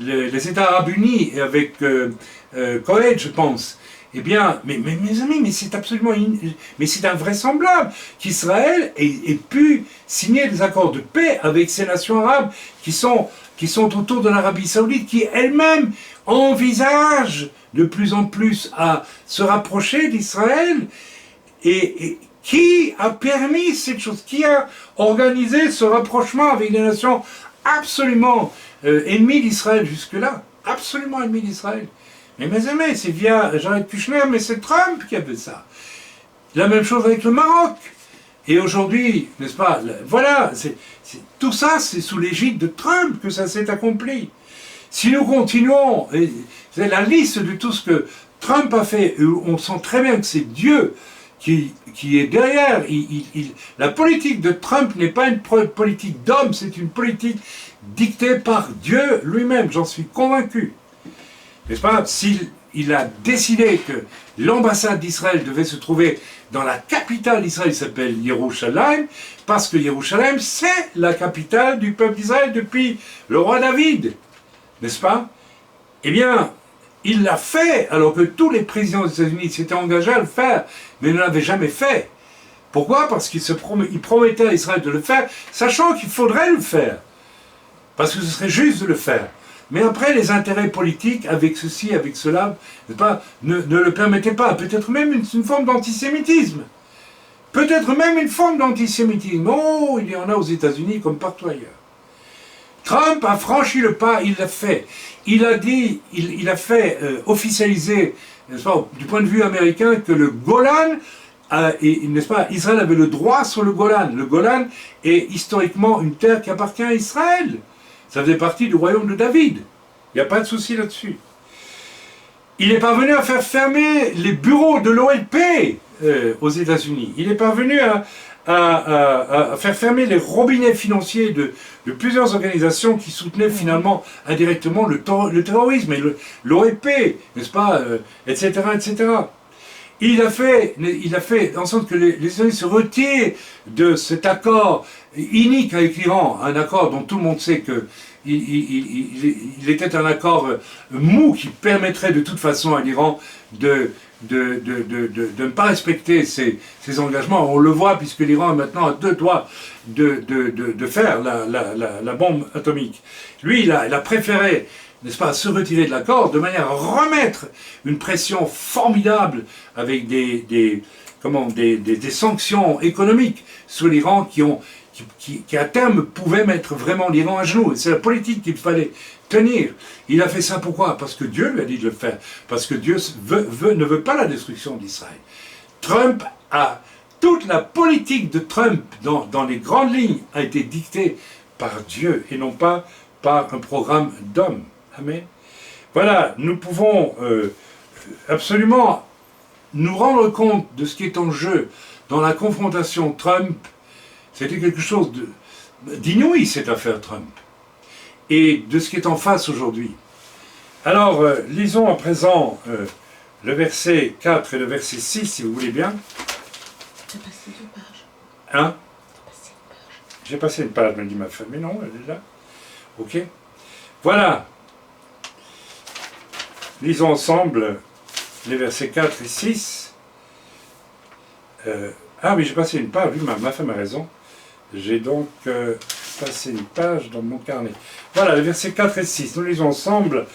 les États arabes unis et avec Koweït, je pense, eh bien, mais mes amis, mais c'est absolument, mais c'est invraisemblable qu'Israël ait pu signer des accords de paix avec ces nations arabes qui sont autour de l'Arabie Saoudite, qui elle-même envisage de plus en plus à se rapprocher d'Israël, et qui a permis cette chose? Qui a organisé ce rapprochement avec des nations absolument ennemies d'Israël jusque-là? Absolument ennemies d'Israël. Mais mes amis, c'est via Jared Kushner, mais c'est Trump qui a fait ça. La même chose avec le Maroc. Et aujourd'hui, n'est-ce pas, voilà, tout ça, c'est sous l'égide de Trump que ça s'est accompli. Si nous continuons, c'est la liste de tout ce que Trump a fait, on sent très bien que c'est Dieu qui est derrière. La politique de Trump n'est pas une politique d'homme, c'est une politique dictée par Dieu lui-même, j'en suis convaincu. N'est-ce pas? S'il a décidé que l'ambassade d'Israël devait se trouver dans la capitale d'Israël, qui s'appelle Yerushalayim, parce que Yerushalayim, c'est la capitale du peuple d'Israël depuis le roi David, n'est-ce pas? Eh bien, il l'a fait, alors que tous les présidents des États-Unis s'étaient engagés à le faire, mais ne l'avaient jamais fait. Pourquoi? Parce qu'il promettait à Israël de le faire, sachant qu'il faudrait le faire, parce que ce serait juste de le faire. Mais après, les intérêts politiques, avec ceci, avec cela, ne le permettaient pas. Peut-être même une forme d'antisémitisme. Peut-être même une forme d'antisémitisme. Oh, il y en a aux États-Unis comme partout ailleurs. Trump a franchi le pas, il l'a fait. Il a dit, il a fait officialiser, n'est-ce pas, du point de vue américain, que le Golan, n'est-ce pas, Israël avait le droit sur le Golan. Le Golan est historiquement une terre qui appartient à Israël. Ça faisait partie du royaume de David. Il n'y a pas de souci là-dessus. Il est parvenu à faire fermer les bureaux de l'OLP aux États-Unis. Il est parvenu à faire fermer les robinets financiers de plusieurs organisations qui soutenaient finalement indirectement le terrorisme et l'OLP, n'est-ce pas, etc., etc. Il a fait en sorte que les États-Unis se retirent de cet accord inique avec l'Iran, un accord dont tout le monde sait que il était un accord mou qui permettrait de toute façon à l'Iran de de ne pas respecter ses engagements. On le voit puisque l'Iran est maintenant à 2 doigts de faire la bombe atomique. Lui, il a préféré, n'est-ce pas, se retirer de l'accord de manière à remettre une pression formidable avec des sanctions économiques sur l'Iran qui à terme pouvaient mettre vraiment l'Iran à genoux. Et c'est la politique qu'il fallait tenir. Il a fait ça pourquoi? Parce que Dieu lui a dit de le faire. Parce que Dieu ne veut pas la destruction d'Israël. Toute la politique de Trump dans les grandes lignes a été dictée par Dieu et non pas par un programme d'hommes. Amen. Voilà, nous pouvons absolument nous rendre compte de ce qui est en jeu dans la confrontation Trump. C'était quelque chose d'inouï, cette affaire Trump, et de ce qui est en face aujourd'hui. Alors, lisons à présent le verset 4 et le verset 6, si vous voulez bien. Tu as passé 2 pages. Hein? Tu as passé une page. J'ai passé une page, me dit ma femme. Mais non, elle est là. Ok. Voilà. Lisons ensemble les versets 4 et 6. Ah oui, j'ai passé une page. Oui, ma femme a raison. J'ai donc passé une page dans mon carnet. Voilà, les versets 4 et 6. Nous lisons ensemble.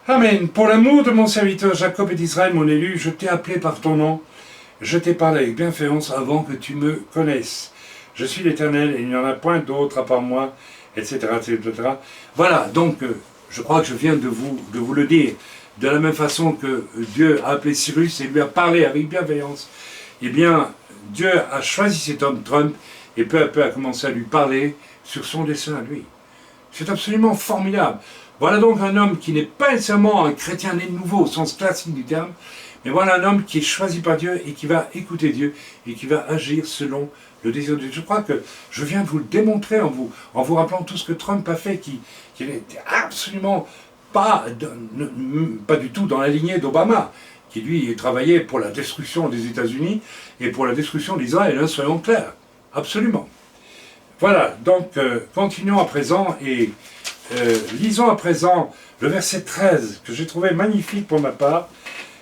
Amen. Pour l'amour de mon serviteur Jacob et d'Israël, mon élu, je t'ai appelé par ton nom. Je t'ai parlé avec bienfaisance avant que tu me connaisses. Je suis l'Éternel et il n'y en a point d'autre à part moi, etc. etc. Voilà, donc je crois que je viens de vous le dire. De la même façon que Dieu a appelé Cyrus et lui a parlé avec bienveillance, eh bien, Dieu a choisi cet homme Trump et peu à peu a commencé à lui parler sur son dessein à lui. C'est absolument formidable. Voilà donc un homme qui n'est pas nécessairement un chrétien né de nouveau au sens classique du terme, mais voilà un homme qui est choisi par Dieu et qui va écouter Dieu et qui va agir selon le désir de Dieu. Je crois que je viens de vous le démontrer en vous rappelant tout ce que Trump a fait, qui n'était absolument pas du tout dans la lignée d'Obama, qui lui travaillait pour la destruction des États-Unis et pour la destruction d'Israël, hein, soyons clairs, absolument. Voilà, donc continuons à présent et lisons à présent le verset 13 que j'ai trouvé magnifique pour ma part.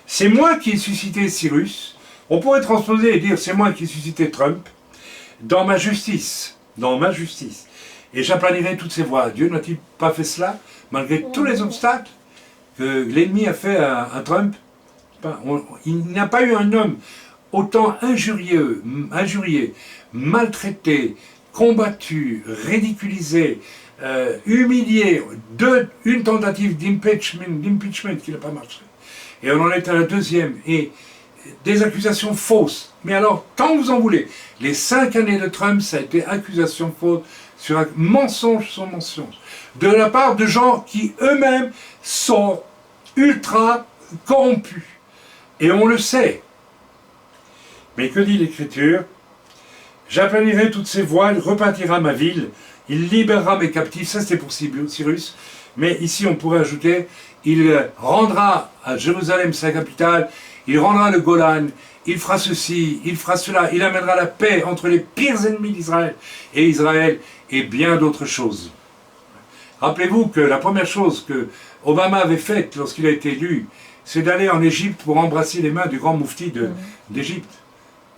C'est moi qui ai suscité Cyrus. On pourrait transposer et dire c'est moi qui ai suscité Trump dans ma justice, et j'aplanirai toutes ses voies. Dieu n'a-t-il pas fait cela malgré tous les obstacles que l'ennemi a fait à Trump? Il n'y a pas eu un homme autant injurié, maltraité, combattu, ridiculisé, humilié, une tentative d'impeachment qui n'a pas marché. Et on en est à la deuxième, et des accusations fausses. Mais alors, quand vous en voulez, les 5 années de Trump, ça a été accusation fausse sur mensonge sur mensonge, de la part de gens qui eux-mêmes sont ultra corrompus. Et on le sait. Mais que dit l'Écriture? J'aplanirai toutes ses voies, il rebâtira ma ville, il libérera mes captifs. Ça c'était pour Cyrus. Mais ici on pourrait ajouter, il rendra à Jérusalem sa capitale, il rendra le Golan, il fera ceci, il fera cela, il amènera la paix entre les pires ennemis d'Israël et Israël et bien d'autres choses. Rappelez-vous que la première chose que Obama avait faite lorsqu'il a été élu, c'est d'aller en Égypte pour embrasser les mains du grand moufti d'Égypte,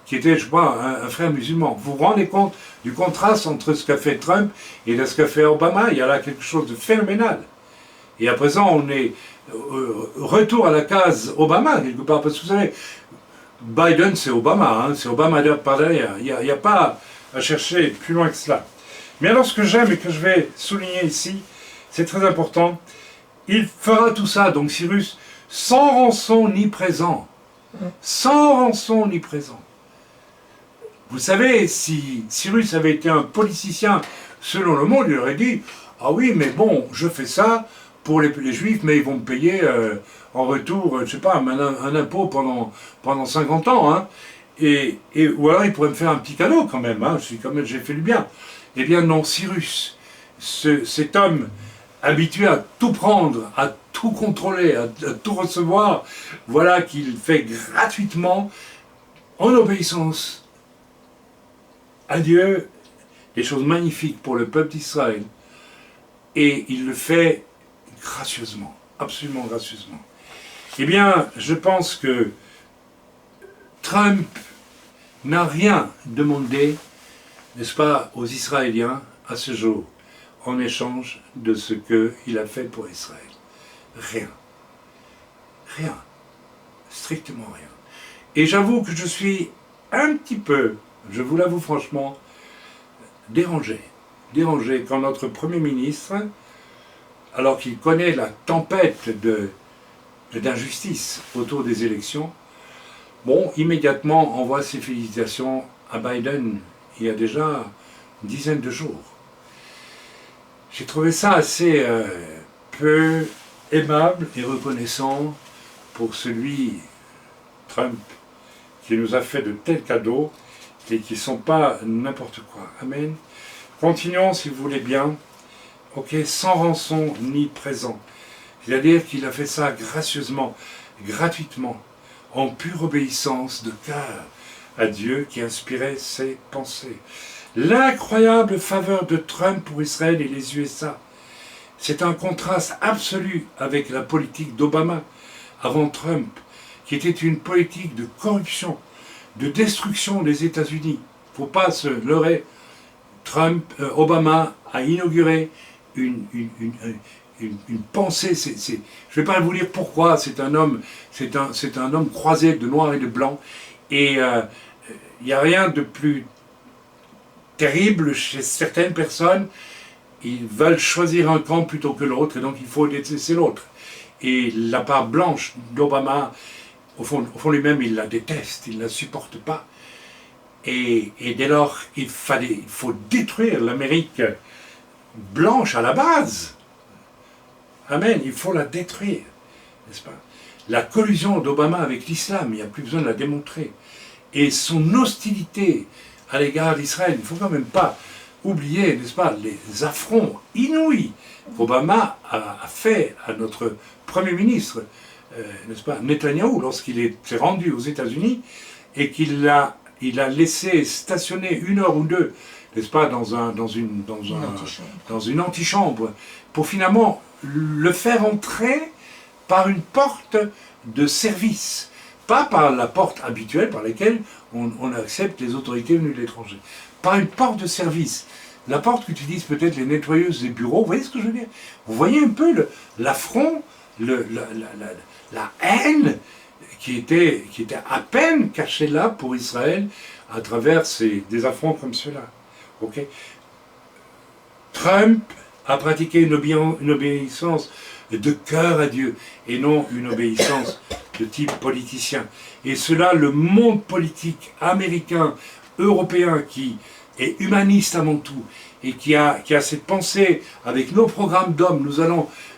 qui était, je crois, un frère musulman. Vous vous rendez compte du contraste entre ce qu'a fait Trump et de ce qu'a fait Obama? Il y a là quelque chose de phénoménal. Et à présent, on est retour à la case Obama, quelque part, parce que vous savez, Biden, c'est Obama, hein, c'est Obama par derrière. Il n'y a pas à chercher plus loin que cela. Mais alors, ce que j'aime et que je vais souligner ici, c'est très important, il fera tout ça, donc Cyrus, sans rançon ni présent. Sans rançon ni présent. Vous savez, si Cyrus avait été un politicien selon le monde, il aurait dit « Ah oui, mais bon, je fais ça pour les Juifs, mais ils vont me payer en retour, je ne sais pas, un impôt pendant 50 ans. Hein. Ou alors il pourrait me faire un petit cadeau quand même, hein, j'ai fait du bien. » Eh bien non, Cyrus, cet homme habitué à tout prendre, à tout contrôler, à tout recevoir, voilà qu'il fait gratuitement, en obéissance à Dieu, des choses magnifiques pour le peuple d'Israël. Et il le fait gracieusement, absolument gracieusement. Eh bien, je pense que Trump n'a rien demandé, n'est-ce pas, aux Israéliens à ce jour, en échange de ce qu'il a fait pour Israël. Rien. Rien. Strictement rien. Et j'avoue que je suis un petit peu, je vous l'avoue franchement, dérangé. Dérangé quand notre Premier ministre, alors qu'il connaît la tempête d'injustice autour des élections, bon, immédiatement envoie ses félicitations à Biden il y a déjà une dizaine de jours. J'ai trouvé ça assez peu aimable et reconnaissant pour celui, Trump, qui nous a fait de tels cadeaux et qui ne sont pas n'importe quoi. Amen. Continuons si vous voulez bien. Ok, sans rançon ni présent. C'est-à-dire qu'il a fait ça gracieusement, gratuitement, en pure obéissance de cœur à Dieu qui inspirait ses pensées. L'incroyable faveur de Trump pour Israël et les USA, c'est un contraste absolu avec la politique d'Obama avant Trump, qui était une politique de corruption, de destruction des États-Unis. Il ne faut pas se leurrer. Obama a inauguré une pensée. Je ne vais pas vous dire pourquoi. C'est un homme croisé de noir et de blanc. Et il n'y a rien de plus terrible chez certaines personnes. Ils veulent choisir un camp plutôt que l'autre, et donc il faut détester l'autre. Et la part blanche d'Obama, au fond lui-même, il la déteste, il ne la supporte pas. Et dès lors, il faut détruire l'Amérique blanche à la base. Amen, il faut la détruire, n'est-ce pas? La collusion d'Obama avec l'islam, il n'y a plus besoin de la démontrer. Et son hostilité à l'égard d'Israël, il ne faut quand même pas oublier, n'est-ce pas, les affronts inouïs qu'Obama a fait à notre Premier ministre, n'est-ce pas, Netanyahou, lorsqu'il s'est rendu aux États-Unis et qu'il a laissé stationner 1 heure ou 2, n'est-ce pas, dans une antichambre, pour finalement le faire entrer par une porte de service, pas par la porte habituelle par laquelle on accepte les autorités venues de l'étranger, par une porte de service. La porte qu'utilisent peut-être les nettoyeuses des bureaux, vous voyez ce que je veux dire? Vous voyez un peu l'affront, la haine qui était à peine cachée là pour Israël à travers des affronts comme ceux-là. Okay? Trump a pratiqué une obéissance de cœur à Dieu et non une obéissance de type politicien. Et cela, le monde politique américain, européen, qui est humaniste avant tout, et qui a cette pensée avec nos programmes d'hommes,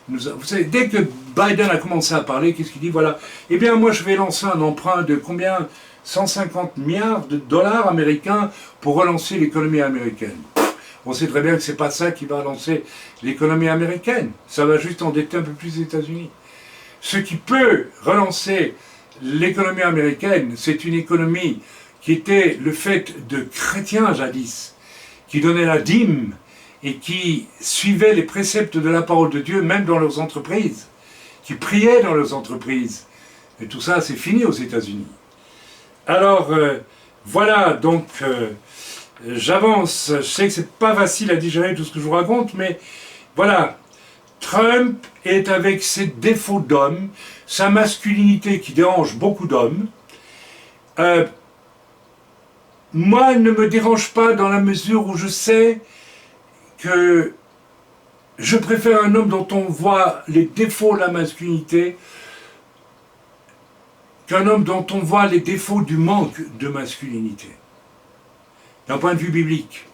vous savez, dès que Biden a commencé à parler, qu'est-ce qu'il dit? Voilà, eh bien moi je vais lancer un emprunt de combien? 150 milliards de dollars américains pour relancer l'économie américaine. On sait très bien que ce n'est pas ça qui va lancer l'économie américaine. Ça va juste endetter un peu plus les États-Unis. Ce qui peut relancer l'économie américaine, c'est une économie qui était le fait de chrétiens jadis, qui donnaient la dîme et qui suivaient les préceptes de la parole de Dieu, même dans leurs entreprises, qui priaient dans leurs entreprises. Et tout ça, c'est fini aux États-Unis. Alors, voilà, donc, j'avance. Je sais que c'est pas facile à digérer tout ce que je vous raconte, mais voilà. Trump est avec ses défauts d'homme, sa masculinité qui dérange beaucoup d'hommes. Moi, elle ne me dérange pas dans la mesure où je sais que je préfère un homme dont on voit les défauts de la masculinité qu'un homme dont on voit les défauts du manque de masculinité, d'un point de vue biblique.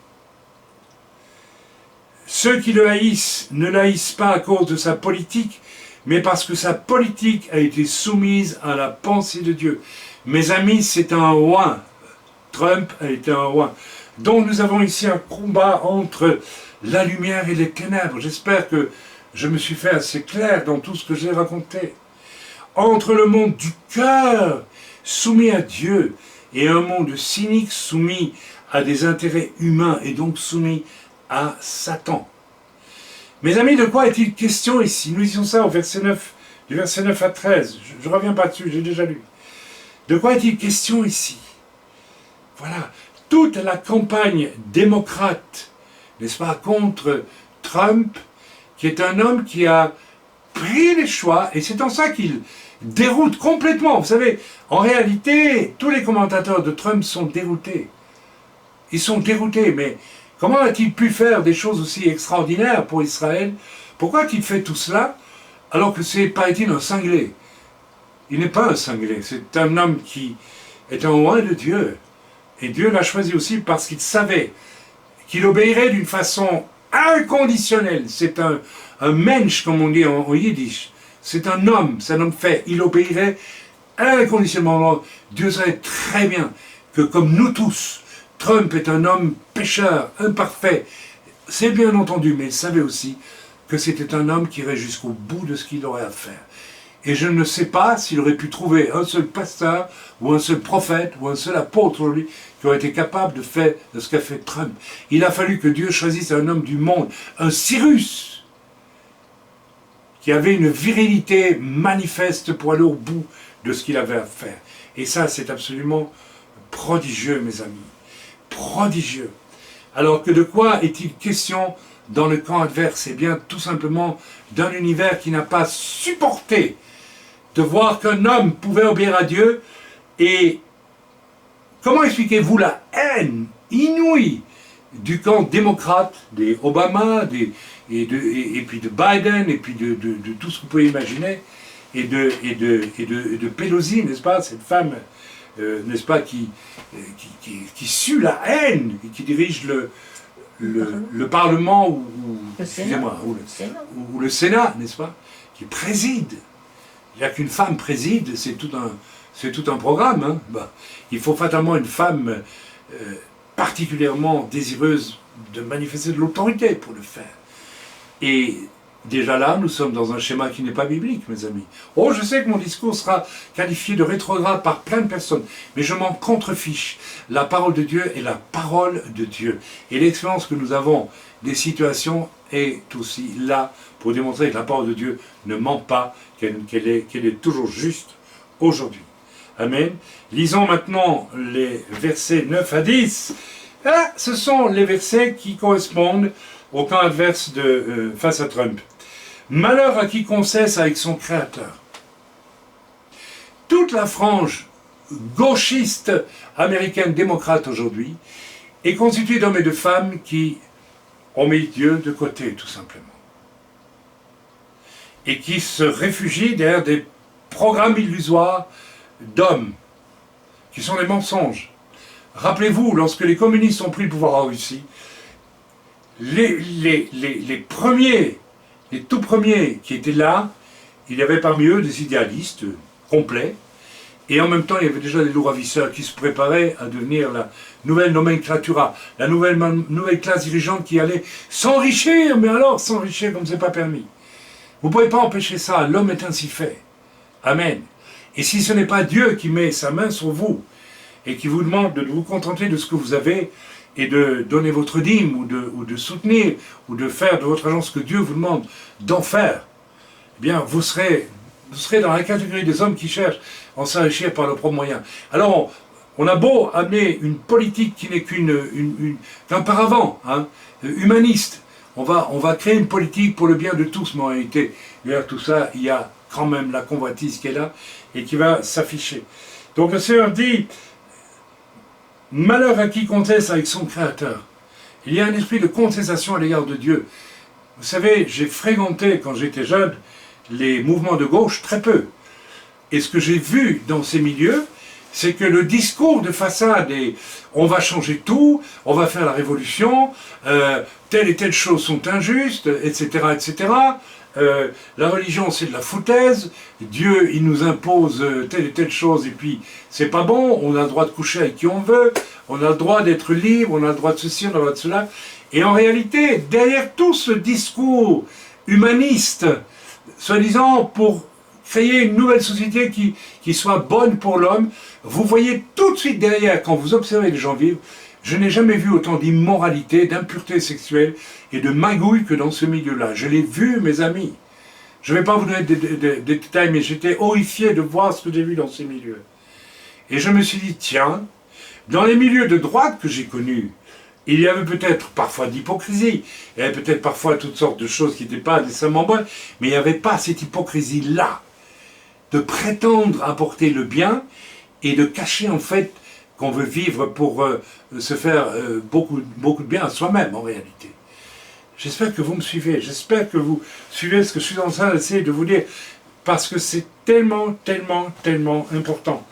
Ceux qui le haïssent ne l'haïssent pas à cause de sa politique, mais parce que sa politique a été soumise à la pensée de Dieu. Mes amis, c'est un oin. Trump a été un oin. Donc nous avons ici un combat entre la lumière et les ténèbres. J'espère que je me suis fait assez clair dans tout ce que j'ai raconté. Entre le monde du cœur, soumis à Dieu, et un monde cynique soumis à des intérêts humains et donc soumis à Satan. Mes amis, de quoi est-il question ici? Nous lisions ça au verset 9, du verset 9 à 13. Je ne reviens pas dessus, j'ai déjà lu. De quoi est-il question ici? Voilà, toute la campagne démocrate, n'est-ce pas, contre Trump, qui est un homme qui a pris les choix, et c'est en ça qu'il déroute complètement. Vous savez, en réalité, tous les commentateurs de Trump sont déroutés. Ils sont déroutés, mais comment a-t-il pu faire des choses aussi extraordinaires pour Israël? Pourquoi a-t-il fait tout cela, alors que c'est, paraît-il, un cinglé? Il n'est pas un cinglé, c'est un homme qui est un roi de Dieu. Et Dieu l'a choisi aussi parce qu'il savait qu'il obéirait d'une façon inconditionnelle. C'est un mensch, comme on dit en yiddish. C'est un homme fait. Il obéirait inconditionnellement. Dieu savait très bien que, comme nous tous, Trump est un homme pécheur, imparfait. C'est bien entendu, mais il savait aussi que c'était un homme qui irait jusqu'au bout de ce qu'il aurait à faire. Et je ne sais pas s'il aurait pu trouver un seul pasteur, ou un seul prophète, ou un seul apôtre aujourd'hui, qui aurait été capable de faire de ce qu'a fait Trump. Il a fallu que Dieu choisisse un homme du monde, un Cyrus, qui avait une virilité manifeste pour aller au bout de ce qu'il avait à faire. Et ça, c'est absolument prodigieux, mes amis. Prodigieux. Alors que de quoi est-il question dans le camp adverse? Eh bien, tout simplement d'un univers qui n'a pas supporté de voir qu'un homme pouvait obéir à Dieu. Et comment expliquez-vous la haine inouïe du camp démocrate, des Obama, et puis de Biden, et puis de tout ce que vous pouvez imaginer, et de Pelosi, n'est-ce pas, cette femme, n'est-ce pas, qui sue la haine, et qui dirige le Parlement, ou le Sénat, n'est-ce pas, qui préside. Il n'y a qu'une femme préside, c'est tout un programme. Hein. Bah, il faut fatalement une femme particulièrement désireuse de manifester de l'autorité pour le faire. Et déjà là, nous sommes dans un schéma qui n'est pas biblique, mes amis. Oh, je sais que mon discours sera qualifié de rétrograde par plein de personnes, mais je m'en contrefiche. La parole de Dieu est la parole de Dieu. Et l'expérience que nous avons des situations est aussi là pour démontrer que la parole de Dieu ne ment pas, qu'elle est toujours juste aujourd'hui. Amen. Lisons maintenant les versets 9 à 10. Là, ce sont les versets qui correspondent au camp adverse face à Trump. Malheur à quiconque cesse avec son Créateur. Toute la frange gauchiste américaine démocrate aujourd'hui est constituée d'hommes et de femmes qui ont mis Dieu de côté, tout simplement. Et qui se réfugient derrière des programmes illusoires d'hommes, qui sont des mensonges. Rappelez-vous, lorsque les communistes ont pris le pouvoir en Russie, les tout premiers qui étaient là, il y avait parmi eux des idéalistes complets, et en même temps il y avait déjà des loups ravisseurs qui se préparaient à devenir la nouvelle nomenclatura, la nouvelle classe dirigeante qui allait s'enrichir, mais alors s'enrichir comme c'est pas permis. Vous ne pouvez pas empêcher ça, l'homme est ainsi fait. Amen. Et si ce n'est pas Dieu qui met sa main sur vous, et qui vous demande de vous contenter de ce que vous avez, et de donner votre dîme, ou de soutenir, ou de faire de votre argent ce que Dieu vous demande d'en faire, eh bien, vous serez dans la catégorie des hommes qui cherchent à s'enrichir par leurs propres moyens. Alors, on a beau amener une politique qui n'est qu'un paravent, hein, humaniste. On va créer une politique pour le bien de tous, mais en réalité, derrière tout ça, il y a quand même la convoitise qui est là, et qui va s'afficher. Donc le Seigneur dit, malheur à qui conteste avec son Créateur. Il y a un esprit de contestation à l'égard de Dieu. Vous savez, j'ai fréquenté, quand j'étais jeune, les mouvements de gauche très peu. Et ce que j'ai vu dans ces milieux, c'est que le discours de façade est « on va changer tout, on va faire la révolution, telle et telle chose sont injustes, etc. etc. La religion, c'est de la foutaise, Dieu, il nous impose telle et telle chose, et puis c'est pas bon, on a le droit de coucher avec qui on veut, on a le droit d'être libre, on a le droit de ceci, on a le droit de cela. » Et en réalité, derrière tout ce discours humaniste, soi-disant pour créer une nouvelle société qui soit bonne pour l'homme, vous voyez tout de suite derrière, quand vous observez les gens vivre, je n'ai jamais vu autant d'immoralité, d'impureté sexuelle et de magouille que dans ce milieu-là. Je l'ai vu, mes amis. Je ne vais pas vous donner des détails, mais j'étais horrifié de voir ce que j'ai vu dans ces milieux. Et je me suis dit, tiens, dans les milieux de droite que j'ai connus, il y avait peut-être parfois d'hypocrisie, il y avait peut-être parfois toutes sortes de choses qui n'étaient pas nécessairement bonnes, mais il n'y avait pas cette hypocrisie-là, de prétendre apporter le bien et de cacher en fait qu'on veut vivre pour se faire beaucoup de bien à soi-même en réalité. J'espère que vous me suivez, j'espère que vous suivez ce que je suis en train d'essayer de vous dire, parce que c'est tellement, tellement, tellement important.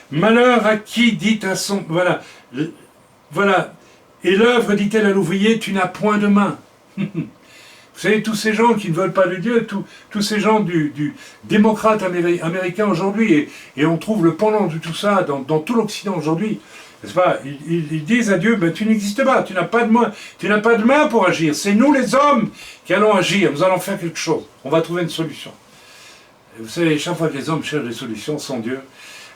Malheur à qui dit à son... Voilà. Voilà. Et l'œuvre, dit-elle à l'ouvrier, tu n'as point de main. Vous savez, tous ces gens qui ne veulent pas de Dieu, tous ces gens du démocrate américain aujourd'hui, et on trouve le pendant de tout ça dans tout l'Occident aujourd'hui, n'est-ce pas? Ils disent à Dieu, ben, tu n'existes pas, tu n'as pas de main pour agir. C'est nous les hommes qui allons agir, nous allons faire quelque chose. On va trouver une solution. Et vous savez, chaque fois que les hommes cherchent des solutions sans Dieu,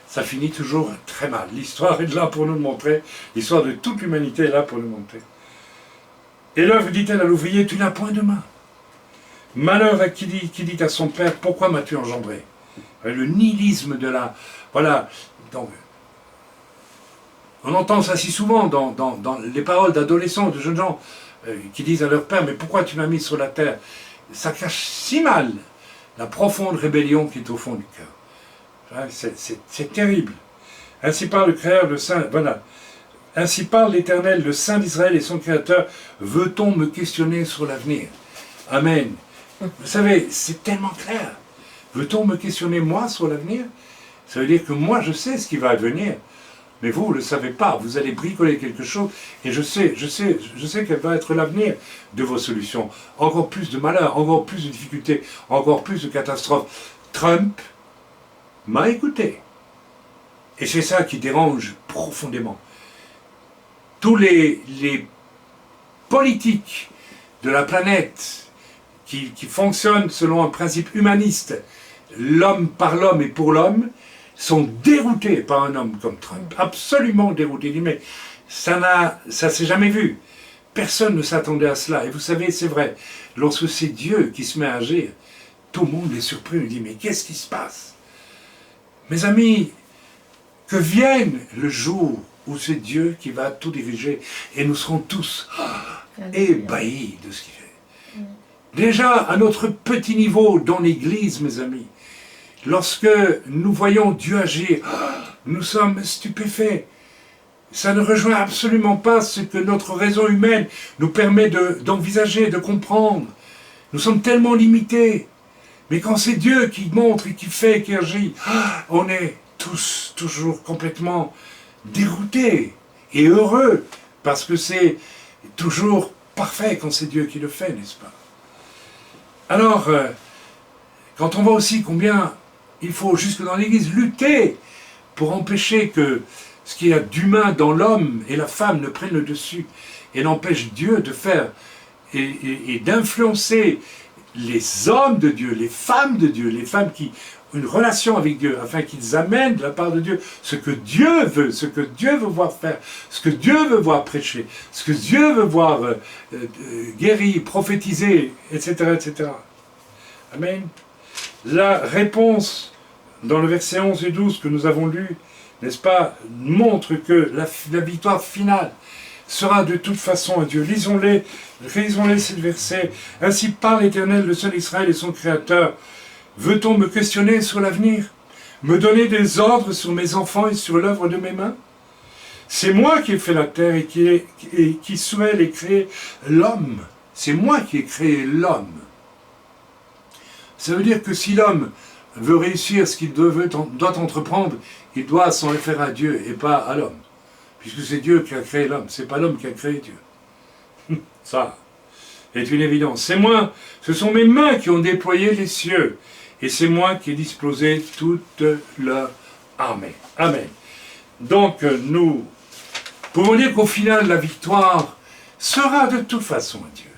ça finit toujours très mal. L'histoire est là pour nous le montrer. L'histoire de toute l'humanité est là pour nous montrer. Et l'œuvre dit-elle à l'ouvrier, tu n'as point de main. Malheur à qui dit à son père, pourquoi m'as-tu engendré? Le nihilisme de la... Voilà. Donc, on entend ça si souvent dans les paroles d'adolescents, de jeunes gens qui disent à leur père, mais pourquoi tu m'as mis sur la terre? Ça cache si mal la profonde rébellion qui est au fond du cœur. C'est terrible. Ainsi parle le Créateur, le Saint, voilà. Ainsi parle l'Éternel, le Saint d'Israël et son Créateur. Veut-on me questionner sur l'avenir? Amen. Vous savez, c'est tellement clair. Veut-on me questionner moi sur l'avenir? Ça veut dire que moi je sais ce qui va advenir. Mais vous ne le savez pas. Vous allez bricoler quelque chose et je sais quel va être l'avenir de vos solutions. Encore plus de malheurs, encore plus de difficultés, encore plus de catastrophes. Trump m'a écouté. Et c'est ça qui dérange profondément. Tous les politiques de la planète qui fonctionnent selon un principe humaniste, l'homme par l'homme et pour l'homme, sont déroutés par un homme comme Trump. Absolument déroutés. Il dit, mais ça s'est jamais vu. Personne ne s'attendait à cela. Et vous savez, c'est vrai, lorsque c'est Dieu qui se met à agir, tout le monde est surpris. Il dit, mais qu'est-ce qui se passe? Mes amis, que vienne le jour où c'est Dieu qui va tout diriger et nous serons tous ébahis de ce qu'il fait. Déjà, à notre petit niveau dans l'Église, mes amis, lorsque nous voyons Dieu agir, nous sommes stupéfaits. Ça ne rejoint absolument pas ce que notre raison humaine nous permet d'envisager, de comprendre. Nous sommes tellement limités. Mais quand c'est Dieu qui montre et qui fait, qui agit, on est tous toujours complètement déroutés et heureux, parce que c'est toujours parfait quand c'est Dieu qui le fait, n'est-ce pas? Alors, quand on voit aussi combien il faut, jusque dans l'Église, lutter pour empêcher que ce qu'il y a d'humain dans l'homme et la femme ne prenne le dessus et n'empêche Dieu de faire et d'influencer les hommes de Dieu, les femmes de Dieu, les femmes qui ont une relation avec Dieu, afin qu'ils amènent de la part de Dieu ce que Dieu veut, ce que Dieu veut voir faire, ce que Dieu veut voir prêcher, ce que Dieu veut voir guérir, prophétiser, etc., etc. Amen. La réponse dans le verset 11 et 12 que nous avons lu, n'est-ce pas, montre que la victoire finale sera de toute façon à Dieu. Lisons-les ces versets. Ainsi parle l'Éternel, le Saint d'Israël et son Créateur. Veut-on me questionner sur l'avenir? Me donner des ordres sur mes enfants et sur l'œuvre de mes mains? C'est moi qui ai fait la terre et qui souhaite et créé l'homme. C'est moi qui ai créé l'homme. Ça veut dire que si l'homme veut réussir ce qu'il doit entreprendre, il doit s'en référer à Dieu et pas à l'homme. Puisque c'est Dieu qui a créé l'homme, c'est pas l'homme qui a créé Dieu. Ça est une évidence. C'est moi, ce sont mes mains qui ont déployé les cieux, et c'est moi qui ai disposé toute leur armée. Amen. Donc nous pouvons dire qu'au final, la victoire sera de toute façon à Dieu.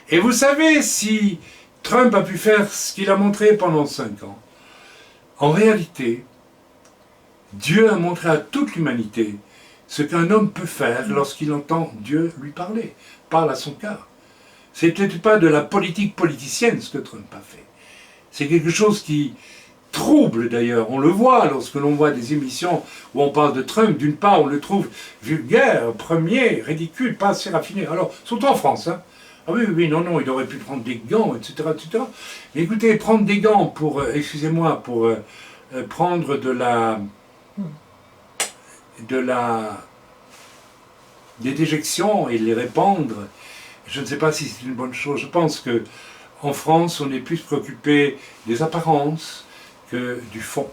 Et vous savez, si Trump a pu faire ce qu'il a montré pendant 5 ans, en réalité, Dieu a montré à toute l'humanité ce qu'un homme peut faire lorsqu'il entend Dieu lui parler, parle à son cœur. Ce n'était pas de la politique politicienne ce que Trump a fait. C'est quelque chose qui trouble d'ailleurs. On le voit lorsque l'on voit des émissions où on parle de Trump. D'une part, on le trouve vulgaire, premier, ridicule, pas assez raffiné. Alors, surtout en France. Hein. Ah oui, oui, non, il aurait pu prendre des gants, etc., etc. Mais écoutez, prendre des gants pour, excusez-moi, pour prendre des déjections et les répandre, je ne sais pas si c'est une bonne chose. Je pense que en France, on est plus préoccupé des apparences que du fond.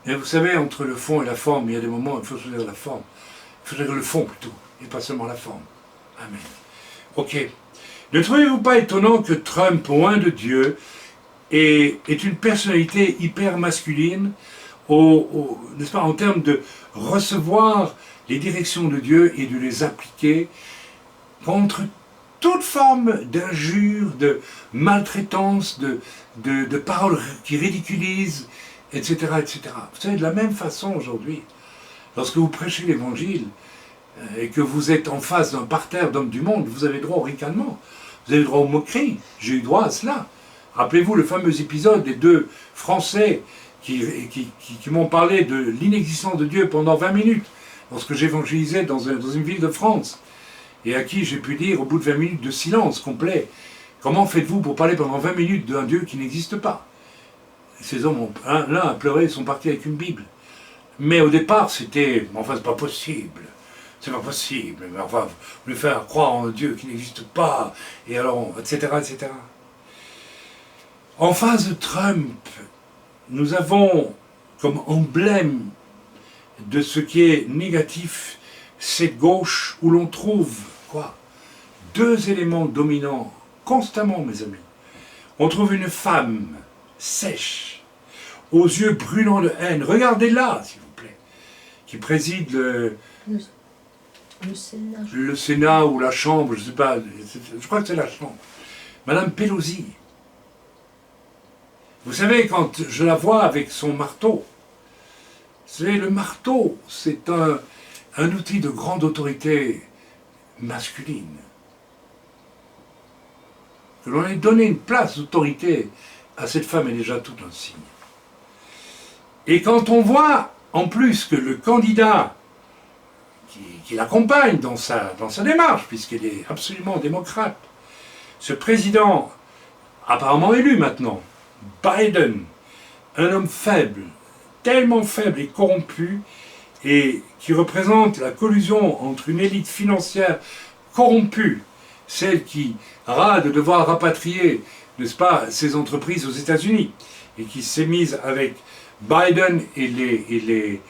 Et vous savez, entre le fond et la forme, il y a des moments où il faut choisir la forme. Il faut choisir le fond plutôt, et pas seulement la forme. Amen. Ok. Ne trouvez-vous pas étonnant que Trump, loin de Dieu, est une personnalité hyper masculine, n'est-ce pas, en termes de recevoir les directions de Dieu et de les appliquer contre toute forme d'injure, de maltraitance, de paroles qui ridiculisent, etc., etc. Vous savez, de la même façon aujourd'hui, lorsque vous prêchez l'évangile et que vous êtes en face d'un parterre d'hommes du monde, vous avez droit au ricanement, vous avez droit aux moqueries. J'ai eu droit à cela. Rappelez-vous le fameux épisode des deux Français qui m'ont parlé de l'inexistence de Dieu pendant 20 minutes, lorsque j'évangélisais dans une ville de France, et à qui j'ai pu dire, au bout de 20 minutes de silence complet, comment faites-vous pour parler pendant 20 minutes d'un Dieu qui n'existe pas? Ces hommes, l'un a pleuré, ils sont partis avec une Bible. Mais au départ, c'était, enfin, c'est pas possible. C'est pas possible. Mais enfin, vous lui faire croire en un Dieu qui n'existe pas, et alors, etc., etc. En face de Trump, nous avons comme emblème de ce qui est négatif cette gauche où l'on trouve quoi? Deux éléments dominants constamment, mes amis. On trouve une femme sèche, aux yeux brûlants de haine. Regardez-la, s'il vous plaît, qui préside le Sénat ou la Chambre, je ne sais pas, je crois que c'est la Chambre. Madame Pelosi. Vous savez, quand je la vois avec son marteau, vous savez, le marteau, c'est un outil de grande autorité masculine. Que l'on ait donné une place d'autorité à cette femme est déjà tout un signe. Et quand on voit en plus que le candidat qui l'accompagne dans sa démarche, puisqu'il est absolument démocrate, ce président apparemment élu maintenant, Biden, un homme faible, tellement faible et corrompu, et qui représente la collusion entre une élite financière corrompue, celle qui râle de devoir rapatrier, n'est-ce pas, ses entreprises aux États-Unis, et qui s'est mise avec Biden et les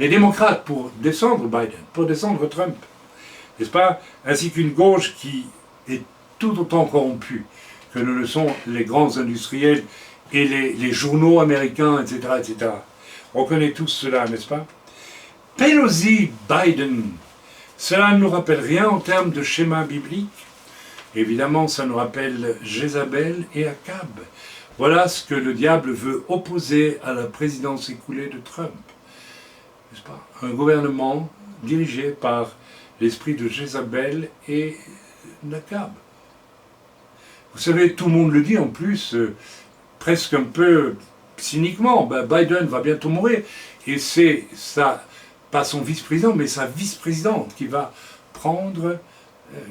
démocrates pour descendre Biden, pour descendre Trump, n'est-ce pas, ainsi qu'une gauche qui est tout autant corrompue que ne le sont les grands industriels et les journaux américains, etc., etc. On connaît tous cela, n'est-ce pas? Pelosi, Biden, cela ne nous rappelle rien en termes de schéma biblique. Évidemment, ça nous rappelle Jézabel et Akab. Voilà ce que le diable veut opposer à la présidence écoulée de Trump. N'est-ce pas? Un gouvernement dirigé par l'esprit de Jézabel et d'Akab. Vous savez, tout le monde le dit en plus, presque un peu cyniquement, Biden va bientôt mourir, et c'est pas son vice-président, mais sa vice-présidente qui va prendre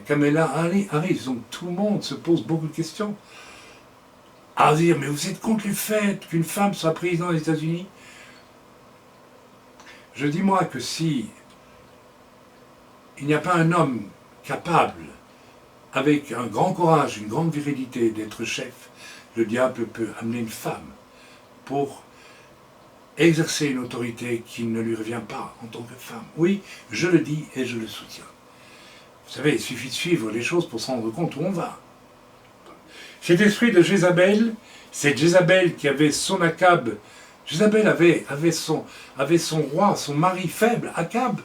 Kamala Harris. Donc tout le monde se pose beaucoup de questions. À dire, mais vous êtes contre le fait qu'une femme soit présidente des États-Unis? Je dis moi que si il n'y a pas un homme capable, avec un grand courage, une grande virilité, d'être chef, le diable peut amener une femme pour exercer une autorité qui ne lui revient pas en tant que femme. Oui, je le dis et je le soutiens. Vous savez, il suffit de suivre les choses pour se rendre compte où on va. Cet esprit de Jézabel, c'est Jézabel qui avait son Akab. Jézabel avait son roi, son mari faible, Akab,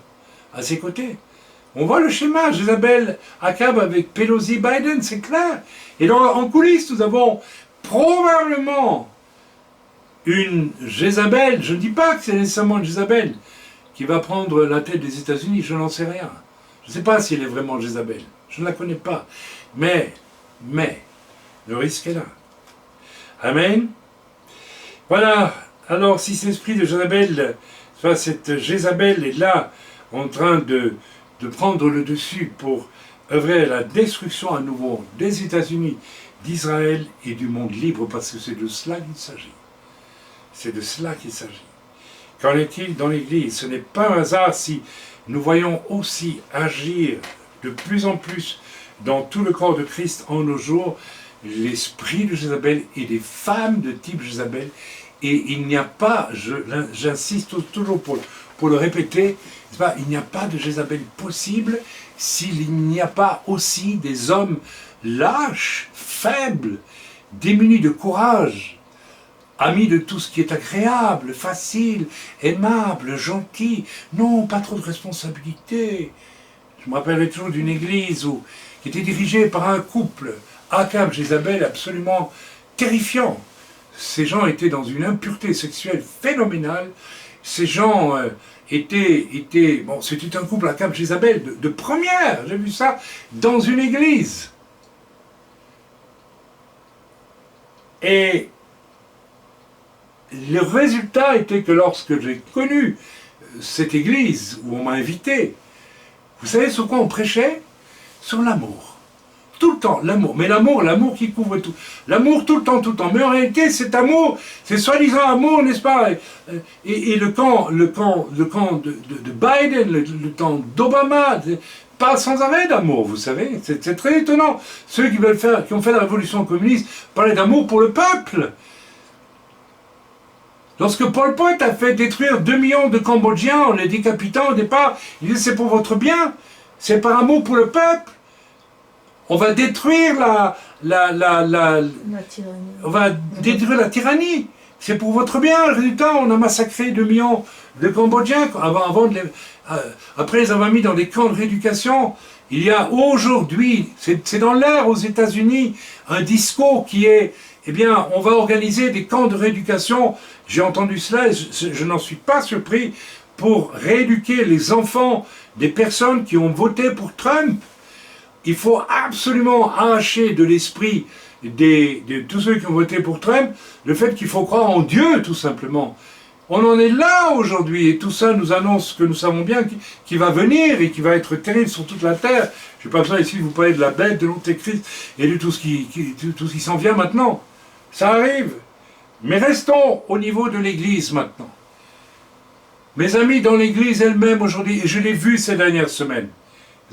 à ses côtés. On voit le schéma, Jézabel, Akab avec Pelosi, Biden, c'est clair. Et en coulisses, nous avons probablement une Jézabel, je ne dis pas que c'est nécessairement une Jézabel qui va prendre la tête des États-Unis, je n'en sais rien. Je ne sais pas si elle est vraiment Jézabel. Je ne la connais pas. Mais, le risque est là. Amen. Voilà. Alors, si cet esprit de Jézabel, soit cette Jézabel est là, en train de prendre le dessus pour œuvrer à la destruction à nouveau des États-Unis, d'Israël et du monde libre, parce que c'est de cela qu'il s'agit. C'est de cela qu'il s'agit. Qu'en est-il dans l'Église? Ce n'est pas un hasard si nous voyons aussi agir de plus en plus dans tout le corps de Christ en nos jours, l'esprit de Jézabel et des femmes de type Jézabel. Et il n'y a pas, j'insiste toujours pour le répéter, il n'y a pas de Jézabel possible s'il n'y a pas aussi des hommes lâches, faibles, démunis de courage, amis de tout ce qui est agréable, facile, aimable, gentil, non, pas trop de responsabilité. Je me rappellerai toujours d'une église qui était dirigée par un couple, Akab et Jézabel, absolument terrifiant. Ces gens étaient dans une impureté sexuelle phénoménale. Ces gens bon, c'était un couple Akab et Jézabel de première. J'ai vu ça dans une église. Et le résultat était que lorsque j'ai connu cette église où on m'a invité, vous savez sur quoi on prêchait? Sur l'amour. Tout le temps, l'amour. Mais l'amour qui couvre tout. L'amour tout le temps. Mais en réalité, cet amour, c'est soi-disant amour, n'est-ce pas? Et le camp de Biden, le camp d'Obama, parle sans arrêt d'amour, vous savez. C'est très étonnant. Ceux qui ont fait la révolution communiste parlaient d'amour pour le peuple. Lorsque Pol Pot a fait détruire 2 millions de Cambodgiens en les décapitant au départ, il dit c'est pour votre bien, c'est par amour pour le peuple. On va détruire on va détruire la tyrannie. C'est pour votre bien. Le résultat, on a massacré 2 millions de Cambodgiens après les avoir mis dans des camps de rééducation. Il y a aujourd'hui, c'est dans l'air aux États-Unis, un discours qui est, on va organiser des camps de rééducation. J'ai entendu cela et je n'en suis pas surpris, pour rééduquer les enfants des personnes qui ont voté pour Trump. Il faut absolument arracher de l'esprit de tous ceux qui ont voté pour Trump le fait qu'il faut croire en Dieu, tout simplement. On en est là aujourd'hui, et tout ça nous annonce que nous savons bien qui va venir et qui va être terrible sur toute la terre. Je n'ai pas besoin ici de vous parler de la bête, de l'antéchrist et de tout ce qui s'en vient maintenant. Ça arrive. Mais restons au niveau de l'Église maintenant. Mes amis, dans l'Église elle-même aujourd'hui, et je l'ai vu ces dernières semaines,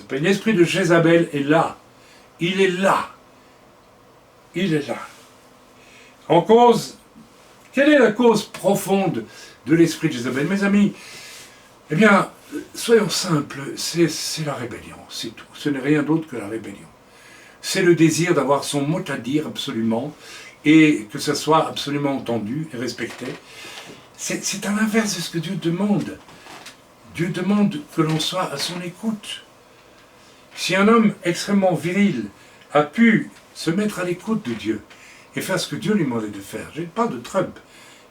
l'esprit de Jézabel est là. Il est là. Il est là. En cause, quelle est la cause profonde de l'esprit de Jézabel? Mes amis, soyons simples, c'est la rébellion, c'est tout. Ce n'est rien d'autre que la rébellion. C'est le désir d'avoir son mot à dire absolument, et que ça soit absolument entendu et respecté. C'est à l'inverse de ce que Dieu demande. Dieu demande que l'on soit à son écoute. Si un homme extrêmement viril a pu se mettre à l'écoute de Dieu et faire ce que Dieu lui demandait de faire, je ne parle de Trump,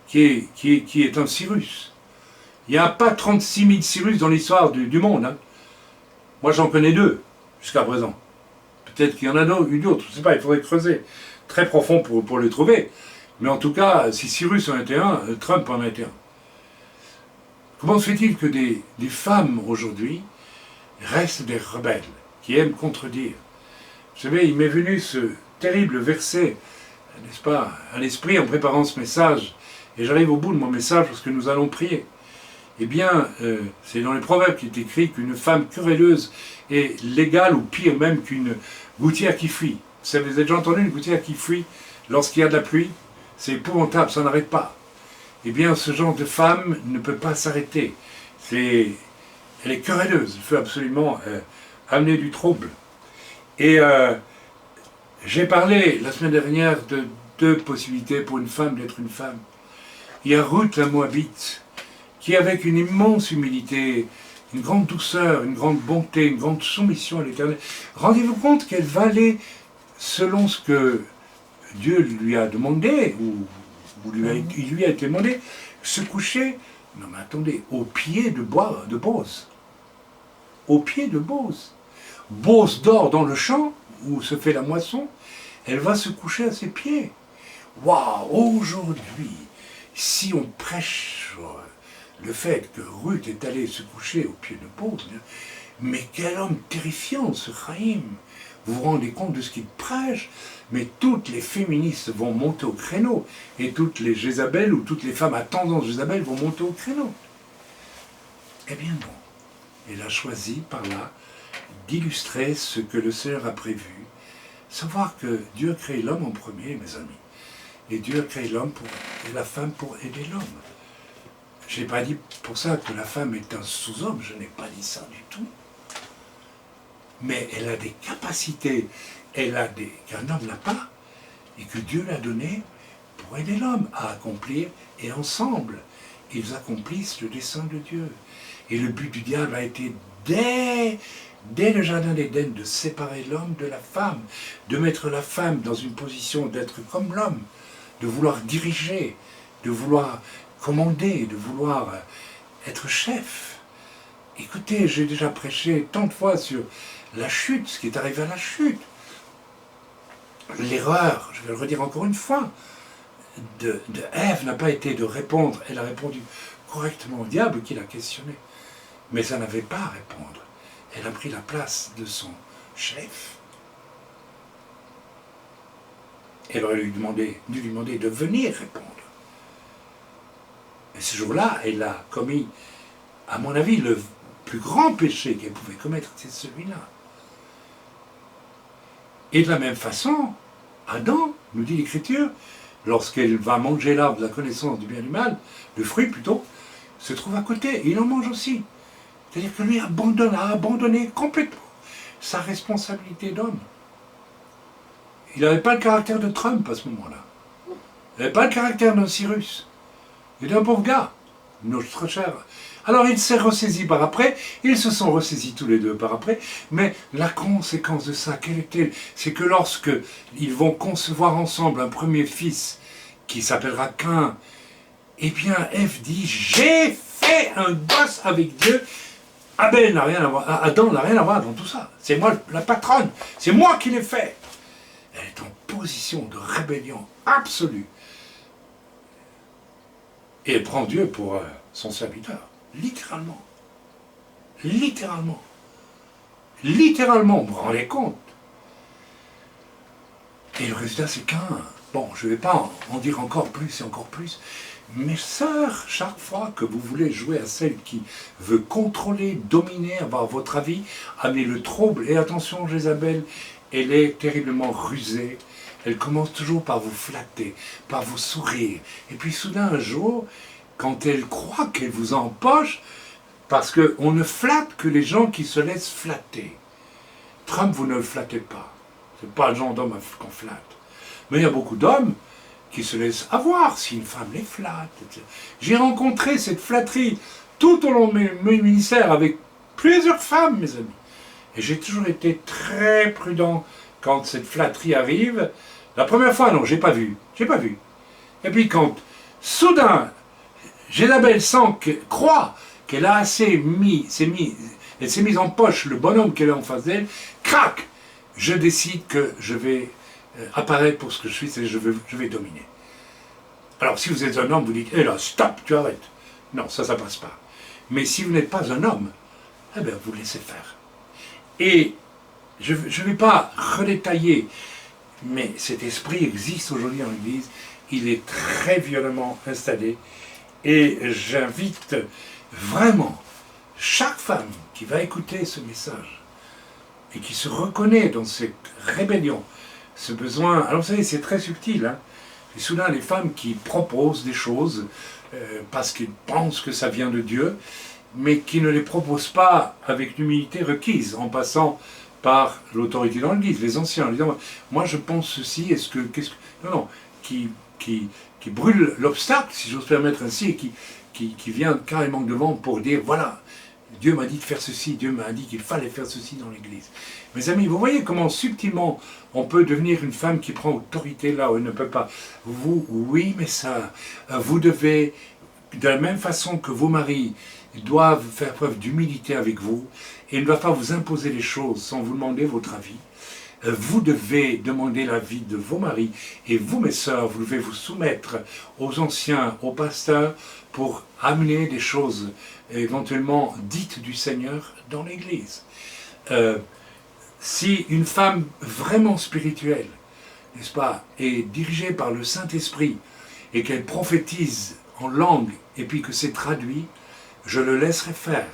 qui est un Cyrus. Il n'y a pas 36 000 Cyrus dans l'histoire du monde. Hein. Moi, j'en connais 2 jusqu'à présent. Peut-être qu'il y en a eu d'autres, je ne sais pas, il faudrait creuser très profond pour le trouver. Mais en tout cas, si Cyrus en était un, Trump en était un. Comment se fait-il que des femmes aujourd'hui restent des rebelles, qui aiment contredire? Vous savez, il m'est venu ce terrible verset, n'est-ce pas, à l'esprit en préparant ce message, et j'arrive au bout de mon message parce que nous allons prier. C'est dans les Proverbes qu'il est écrit qu'une femme querelleuse est légale ou pire même qu'une gouttière qui fuit. Vous avez déjà entendu une gouttière qui fuit lorsqu'il y a de la pluie? C'est épouvantable, ça n'arrête pas. Ce genre de femme ne peut pas s'arrêter. Elle est querelleuse, elle peut absolument amener du trouble. Et j'ai parlé la semaine dernière de 2 possibilités pour une femme d'être une femme. Il y a Ruth la Moabite, qui avec une immense humilité, une grande douceur, une grande bonté, une grande soumission à l'Éternel, rendez-vous compte qu'elle va aller selon ce que Dieu lui a demandé, ou il lui a été demandé, se coucher, non mais attendez, au pied de Bose. aux pieds de Bose. Bose dort dans le champ où se fait la moisson, elle va se coucher à ses pieds. Waouh, aujourd'hui, si on prêche le fait que Ruth est allée se coucher aux pieds de Bose, mais quel homme terrifiant ce Chaim! Vous vous rendez compte de ce qu'il prêche? Mais toutes les féministes vont monter au créneau, et toutes les Jézabel ou toutes les femmes à tendance Jézabel vont monter au créneau. Eh bien non, elle a choisi par là d'illustrer ce que le Seigneur a prévu, savoir que Dieu a créé l'homme en premier, mes amis, et Dieu a créé l'homme et la femme pour aider l'homme. Je n'ai pas dit pour ça que la femme est un sous-homme, je n'ai pas dit ça du tout. Mais elle a des capacités, qu'un homme n'a pas, et que Dieu l'a donné pour aider l'homme à accomplir, et ensemble, ils accomplissent le dessein de Dieu. Et le but du diable a été, dès le jardin d'Éden, de séparer l'homme de la femme, de mettre la femme dans une position d'être comme l'homme, de vouloir diriger, de vouloir commander, de vouloir être chef. Ècoutez, j'ai déjà prêché tant de fois sur la chute, ce qui est arrivé à la chute. L'erreur, je vais le redire encore une fois, de Ève n'a pas été de répondre, elle a répondu correctement au diable qui l'a questionné. Mais ça n'avait pas à répondre. Elle a pris la place de son chef. Elle aurait dû lui demander de venir répondre. Et ce jour-là, elle a commis, à mon avis, le plus grand péché qu'elle pouvait commettre, c'est celui-là. Et de la même façon, Adam, nous dit l'Écriture, lorsqu'elle va manger l'arbre de la connaissance du bien et du mal, le fruit plutôt, se trouve à côté, et il en mange aussi. C'est-à-dire que lui a abandonné complètement sa responsabilité d'homme. Il n'avait pas le caractère de Trump à ce moment-là. Il n'avait pas le caractère d'un Cyrus. Il était un pauvre gars, notre cher. Alors il s'est ressaisi par après, ils se sont ressaisis tous les deux par après, mais la conséquence de ça, quelle est-elle? C'est que lorsque ils vont concevoir ensemble un premier fils qui s'appellera Cain, eh bien Ève dit, j'ai fait un gosse avec Dieu. Abel n'a rien à voir, Adam n'a rien à voir dans tout ça. C'est moi la patronne, c'est moi qui l'ai fait. Elle est en position de rébellion absolue. Et elle prend Dieu pour son serviteur. Littéralement. Littéralement. Littéralement, vous vous rendez compte. Et le résultat, c'est qu'un. Bon, je ne vais pas en dire encore plus et encore plus. Mes sœurs, chaque fois que vous voulez jouer à celle qui veut contrôler, dominer, avoir votre avis, amener le trouble, et attention, Jézabel, elle est terriblement rusée. Elle commence toujours par vous flatter, par vous sourire. Et puis soudain, un jour, quand elle croit qu'elle vous empoche, parce qu'on ne flatte que les gens qui se laissent flatter. Trump, vous ne le flattez pas. Ce n'est pas le genre d'homme qu'on flatte. Mais il y a beaucoup d'hommes qui se laissent avoir si une femme les flatte. J'ai rencontré cette flatterie tout au long de mes ministères avec plusieurs femmes, mes amis. Et j'ai toujours été très prudent quand cette flatterie arrive. La première fois, non, j'ai pas vu. Et puis quand, soudain, Jézabel croit qu'elle a elle s'est mise en poche le bonhomme qu'elle a en face d'elle, crac, je décide que je vais apparaître pour ce que je suis, c'est je vais dominer. Alors si vous êtes un homme, vous dites, là, stop, tu arrêtes. Non, ça passe pas. Mais si vous n'êtes pas un homme, eh bien, vous laissez faire. Et je ne vais pas redétailler, mais cet esprit existe aujourd'hui en l'Église, il est très violemment installé, et j'invite vraiment chaque femme qui va écouter ce message, et qui se reconnaît dans cette rébellion, ce besoin, alors vous savez, c'est très subtil, hein. Et soudain, les femmes qui proposent des choses, parce qu'ils pensent que ça vient de Dieu, mais qui ne les proposent pas avec l'humilité requise, en passant par l'autorité dans l'Église, les anciens, en disant, moi je pense ceci, non, qui brûle l'obstacle, si j'ose permettre ainsi, et qui vient carrément devant pour dire, voilà, Dieu m'a dit de faire ceci, Dieu m'a dit qu'il fallait faire ceci dans l'Église. Mes amis, vous voyez comment subtilement on peut devenir une femme qui prend autorité là où elle ne peut pas. Vous, oui, mais ça, vous devez, de la même façon que vos maris, doivent faire preuve d'humilité avec vous et ne doivent pas vous imposer les choses sans vous demander votre avis. Vous devez demander l'avis de vos maris et vous, mes sœurs, vous devez vous soumettre aux anciens, aux pasteurs pour amener des choses éventuellement dites du Seigneur dans l'Église. Si une femme vraiment spirituelle, n'est-ce pas, est dirigée par le Saint-Esprit et qu'elle prophétise en langue et puis que c'est traduit, je le laisserai faire.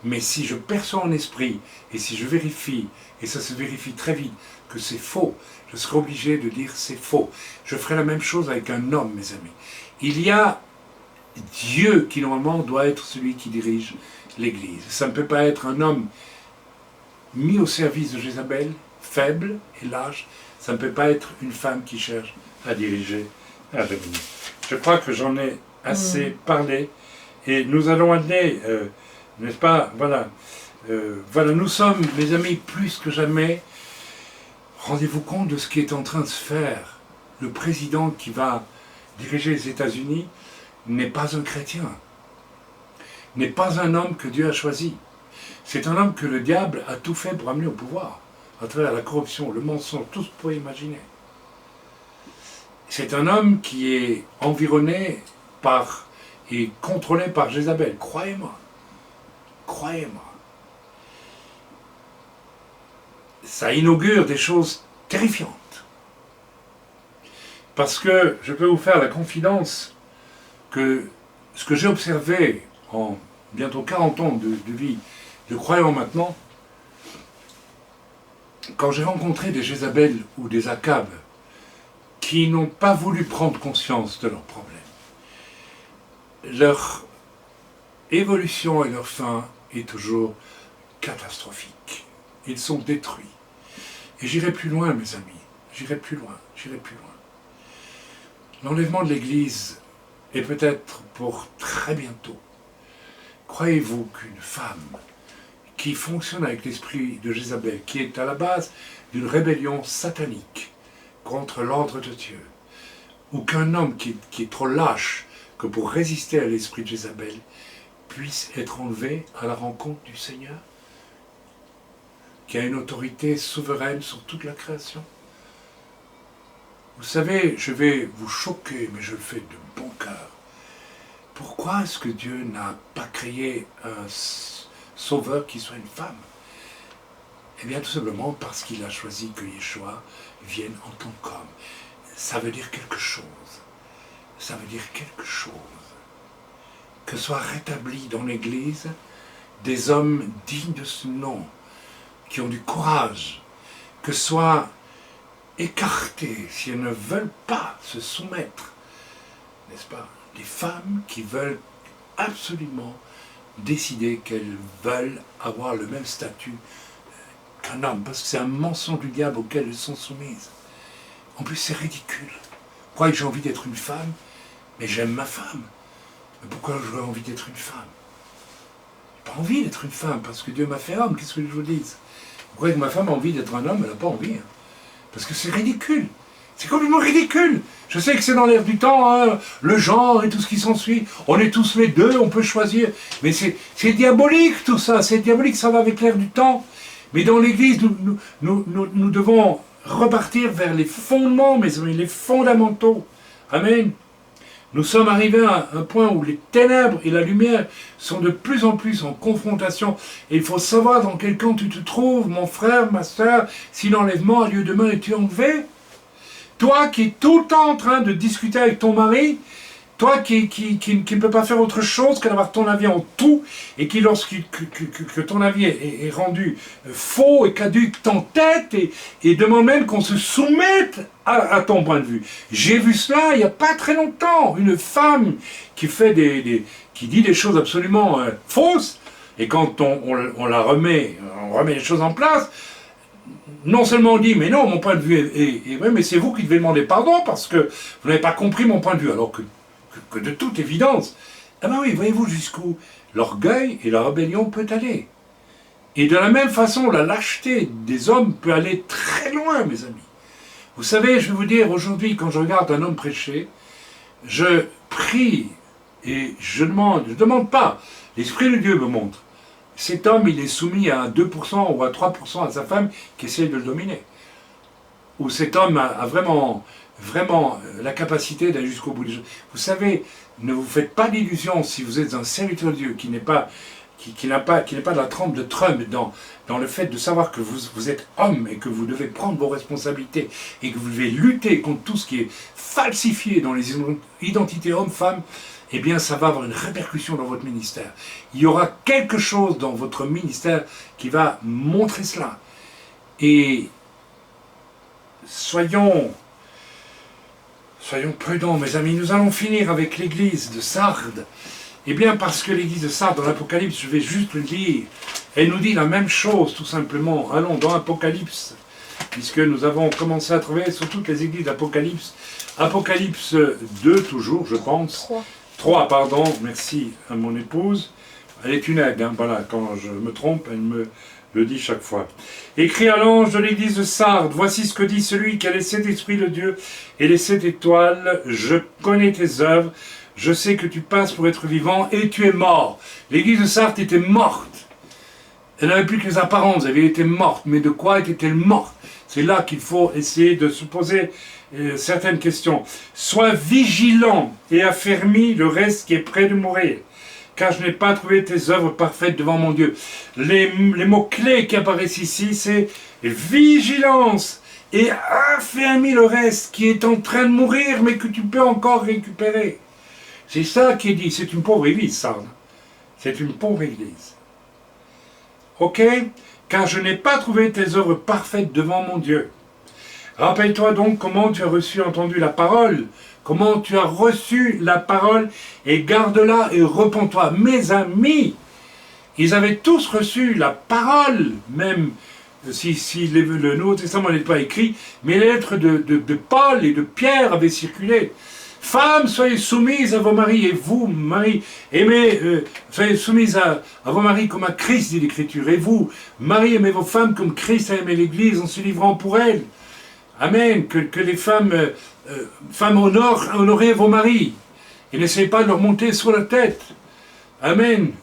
Mais si je perçois en esprit et si je vérifie, et ça se vérifie très vite, que c'est faux, je serai obligé de dire c'est faux. Je ferai la même chose avec un homme, mes amis. Il y a Dieu qui normalement doit être celui qui dirige l'Église. Ça ne peut pas être un homme mis au service de Jézabel, faible et lâche. Ça ne peut pas être une femme qui cherche à diriger, à dominer. Je crois que j'en ai assez parlé et nous allons aller, n'est-ce pas, voilà, nous sommes, mes amis, plus que jamais, rendez-vous compte de ce qui est en train de se faire. Le président qui va diriger les États-Unis n'est pas un chrétien, n'est pas un homme que Dieu a choisi. C'est un homme que le diable a tout fait pour amener au pouvoir, à travers la corruption, le mensonge, tout ce que vous pouvez imaginer. C'est un homme qui est environné par et contrôlé par Jézabel. Croyez-moi. Croyez-moi. Ça inaugure des choses terrifiantes. Parce que je peux vous faire la confidence que ce que j'ai observé en bientôt 40 ans de vie de croyant maintenant, quand j'ai rencontré des Jézabel ou des Akab qui n'ont pas voulu prendre conscience de leurs problèmes, leur évolution et leur fin est toujours catastrophique. Ils sont détruits. Et j'irai plus loin, mes amis. J'irai plus loin. J'irai plus loin. L'enlèvement de l'Église est peut-être pour très bientôt. Croyez-vous qu'une femme qui fonctionne avec l'esprit de Jézabel, qui est à la base d'une rébellion satanique contre l'ordre de Dieu, ou qu'un homme qui est trop lâche que pour résister à l'esprit de Jézabel, puisse être enlevé à la rencontre du Seigneur, qui a une autorité souveraine sur toute la création? Vous savez, je vais vous choquer, mais je le fais de bon cœur. Pourquoi est-ce que Dieu n'a pas créé un sauveur qui soit une femme? Eh bien, tout simplement parce qu'il a choisi que Yeshua vienne en tant qu'homme. Ça veut dire quelque chose. Ça veut dire quelque chose. Que soient rétablis dans l'Église des hommes dignes de ce nom, qui ont du courage, que soient écartés, si elles ne veulent pas se soumettre, n'est-ce pas, des femmes qui veulent absolument décider qu'elles veulent avoir le même statut qu'un homme, parce que c'est un mensonge du diable auquel elles sont soumises. En plus, c'est ridicule. Pourquoi j'ai envie d'être une femme, mais j'aime ma femme? Mais pourquoi j'aurais envie d'être une femme? J'ai pas envie d'être une femme, parce que Dieu m'a fait homme, qu'est-ce que je vous dise? Pourquoi que ma femme a envie d'être un homme, elle n'a pas envie, hein? Parce que c'est ridicule. C'est complètement ridicule. Je sais que c'est dans l'air du temps, hein, le genre et tout ce qui s'ensuit. On est tous les deux, on peut choisir. Mais c'est diabolique tout ça, c'est diabolique, ça va avec l'air du temps. Mais dans l'Église, nous devons repartir vers les fondements, mes amis, les fondamentaux. Amen. Nous sommes arrivés à un point où les ténèbres et la lumière sont de plus en plus en confrontation. Et il faut savoir dans quel camp tu te trouves, mon frère, ma soeur, si l'enlèvement a lieu demain et tu es enlevé. Toi qui es tout le temps en train de discuter avec ton mari, toi qui ne peux pas faire autre chose que d'avoir ton avis en tout, et qui que ton avis est rendu faux et caduque, t'entête et demande même qu'on se soumette à ton point de vue. J'ai vu cela il n'y a pas très longtemps, une femme qui dit des choses absolument fausses, et quand on remet les choses en place, non seulement on dit, mais non, mon point de vue est vrai, mais c'est vous qui devez demander pardon parce que vous n'avez pas compris mon point de vue, alors que de toute évidence, ah ben oui, voyez-vous jusqu'où l'orgueil et la rébellion peut aller. Et de la même façon, la lâcheté des hommes peut aller très loin, mes amis. Vous savez, je vais vous dire, aujourd'hui, quand je regarde un homme prêcher, je prie et je demande pas L'Esprit de Dieu me montre. Cet homme, il est soumis à 2% ou à 3% à sa femme qui essaie de le dominer. Ou cet homme a vraiment la capacité d'aller jusqu'au bout des choses. Vous savez, ne vous faites pas d'illusions si vous êtes un serviteur de Dieu qui n'a pas de la trempe de Trump dans le fait de savoir que vous êtes homme et que vous devez prendre vos responsabilités et que vous devez lutter contre tout ce qui est falsifié dans les identités hommes-femmes. Eh bien, ça va avoir une répercussion dans votre ministère. Il y aura quelque chose dans votre ministère qui va montrer cela. Et soyons prudents, mes amis. Nous allons finir avec l'église de Sardes. Eh bien, parce que l'église de Sardes, dans l'Apocalypse, je vais juste le lire, elle nous dit la même chose, tout simplement. Allons dans l'Apocalypse, puisque nous avons commencé à travailler sur toutes les églises d'Apocalypse. Apocalypse 2, toujours, je pense. 3, pardon, merci à mon épouse. Elle est une aide, hein, voilà, quand je me trompe, elle me le dit chaque fois. Écrit à l'ange de l'église de Sardes, voici ce que dit celui qui a les 7 esprits de Dieu et les 7 étoiles. Je connais tes œuvres, je sais que tu passes pour être vivant et tu es mort. L'église de Sardes était morte. Elle n'avait plus que les apparences, elle était morte. Mais de quoi était-elle morte? C'est là qu'il faut essayer de se poser certaines questions. Sois vigilant et affermis le reste qui est près de mourir, car je n'ai pas trouvé tes œuvres parfaites devant mon Dieu. Les mots-clés qui apparaissent ici, c'est vigilance et affermis le reste qui est en train de mourir, mais que tu peux encore récupérer. C'est ça qui est dit. C'est une pauvre église, ça. C'est une pauvre église. Ok? Car je n'ai pas trouvé tes œuvres parfaites devant mon Dieu. Rappelle-toi donc comment tu as entendu la parole, comment tu as reçu la parole, et garde-la et repens-toi. Mes amis, ils avaient tous reçu la parole, même si le Nouveau Testament n'est pas écrit, mais les lettres de Paul et de Pierre avaient circulé. Femmes, soyez soumises à vos maris, et vous, maris, soyez soumises à vos maris comme à Christ, dit l'Écriture. Et vous, maris, aimez vos femmes comme Christ a aimé l'Église en se livrant pour elle. Amen. Que les femmes honorez vos maris. Et n'essayez pas de leur monter sur la tête. Amen.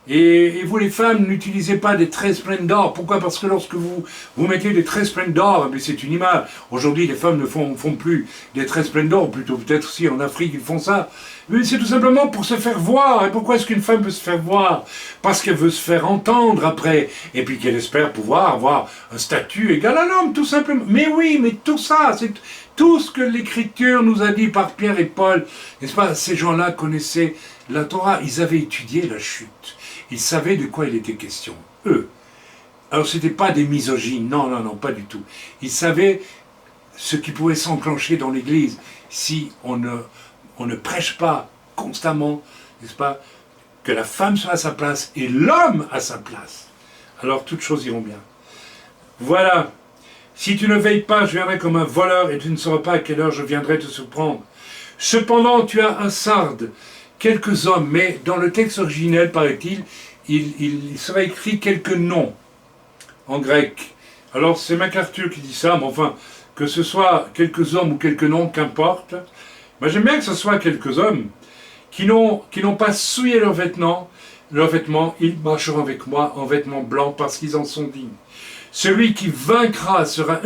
Et vous les femmes, n'utilisez pas des tresses pleines d'or. Pourquoi? Parce que lorsque vous mettez des tresses pleines d'or, mais c'est une image. Aujourd'hui, les femmes ne font plus des tresses pleines d'or, plutôt peut-être si en Afrique ils font ça. Mais c'est tout simplement pour se faire voir. Et pourquoi est-ce qu'une femme veut se faire voir? Parce qu'elle veut se faire entendre après. Et puis qu'elle espère pouvoir avoir un statut égal à l'homme, tout simplement. Mais oui, mais tout ça, c'est tout ce que l'Écriture nous a dit par Pierre et Paul. N'est-ce pas? Ces gens-là connaissaient la Torah. Ils avaient étudié la chute. Ils savaient de quoi il était question, eux. Alors ce n'était pas des misogynes, non, pas du tout. Ils savaient ce qui pouvait s'enclencher dans l'Église si on ne prêche pas constamment, n'est-ce pas, que la femme soit à sa place et l'homme à sa place. Alors toutes choses iront bien. Voilà. Si tu ne veilles pas, je viendrai comme un voleur et tu ne sauras pas à quelle heure je viendrai te surprendre. Cependant, tu as à Sardes quelques hommes, mais dans le texte originel, paraît-il, il sera écrit quelques noms en grec. Alors c'est MacArthur qui dit ça, mais enfin, que ce soit quelques hommes ou quelques noms, qu'importe. Mais j'aime bien que ce soit quelques hommes qui n'ont pas souillé leurs vêtements, ils marcheront avec moi en vêtements blancs parce qu'ils en sont dignes. Celui qui vaincra sera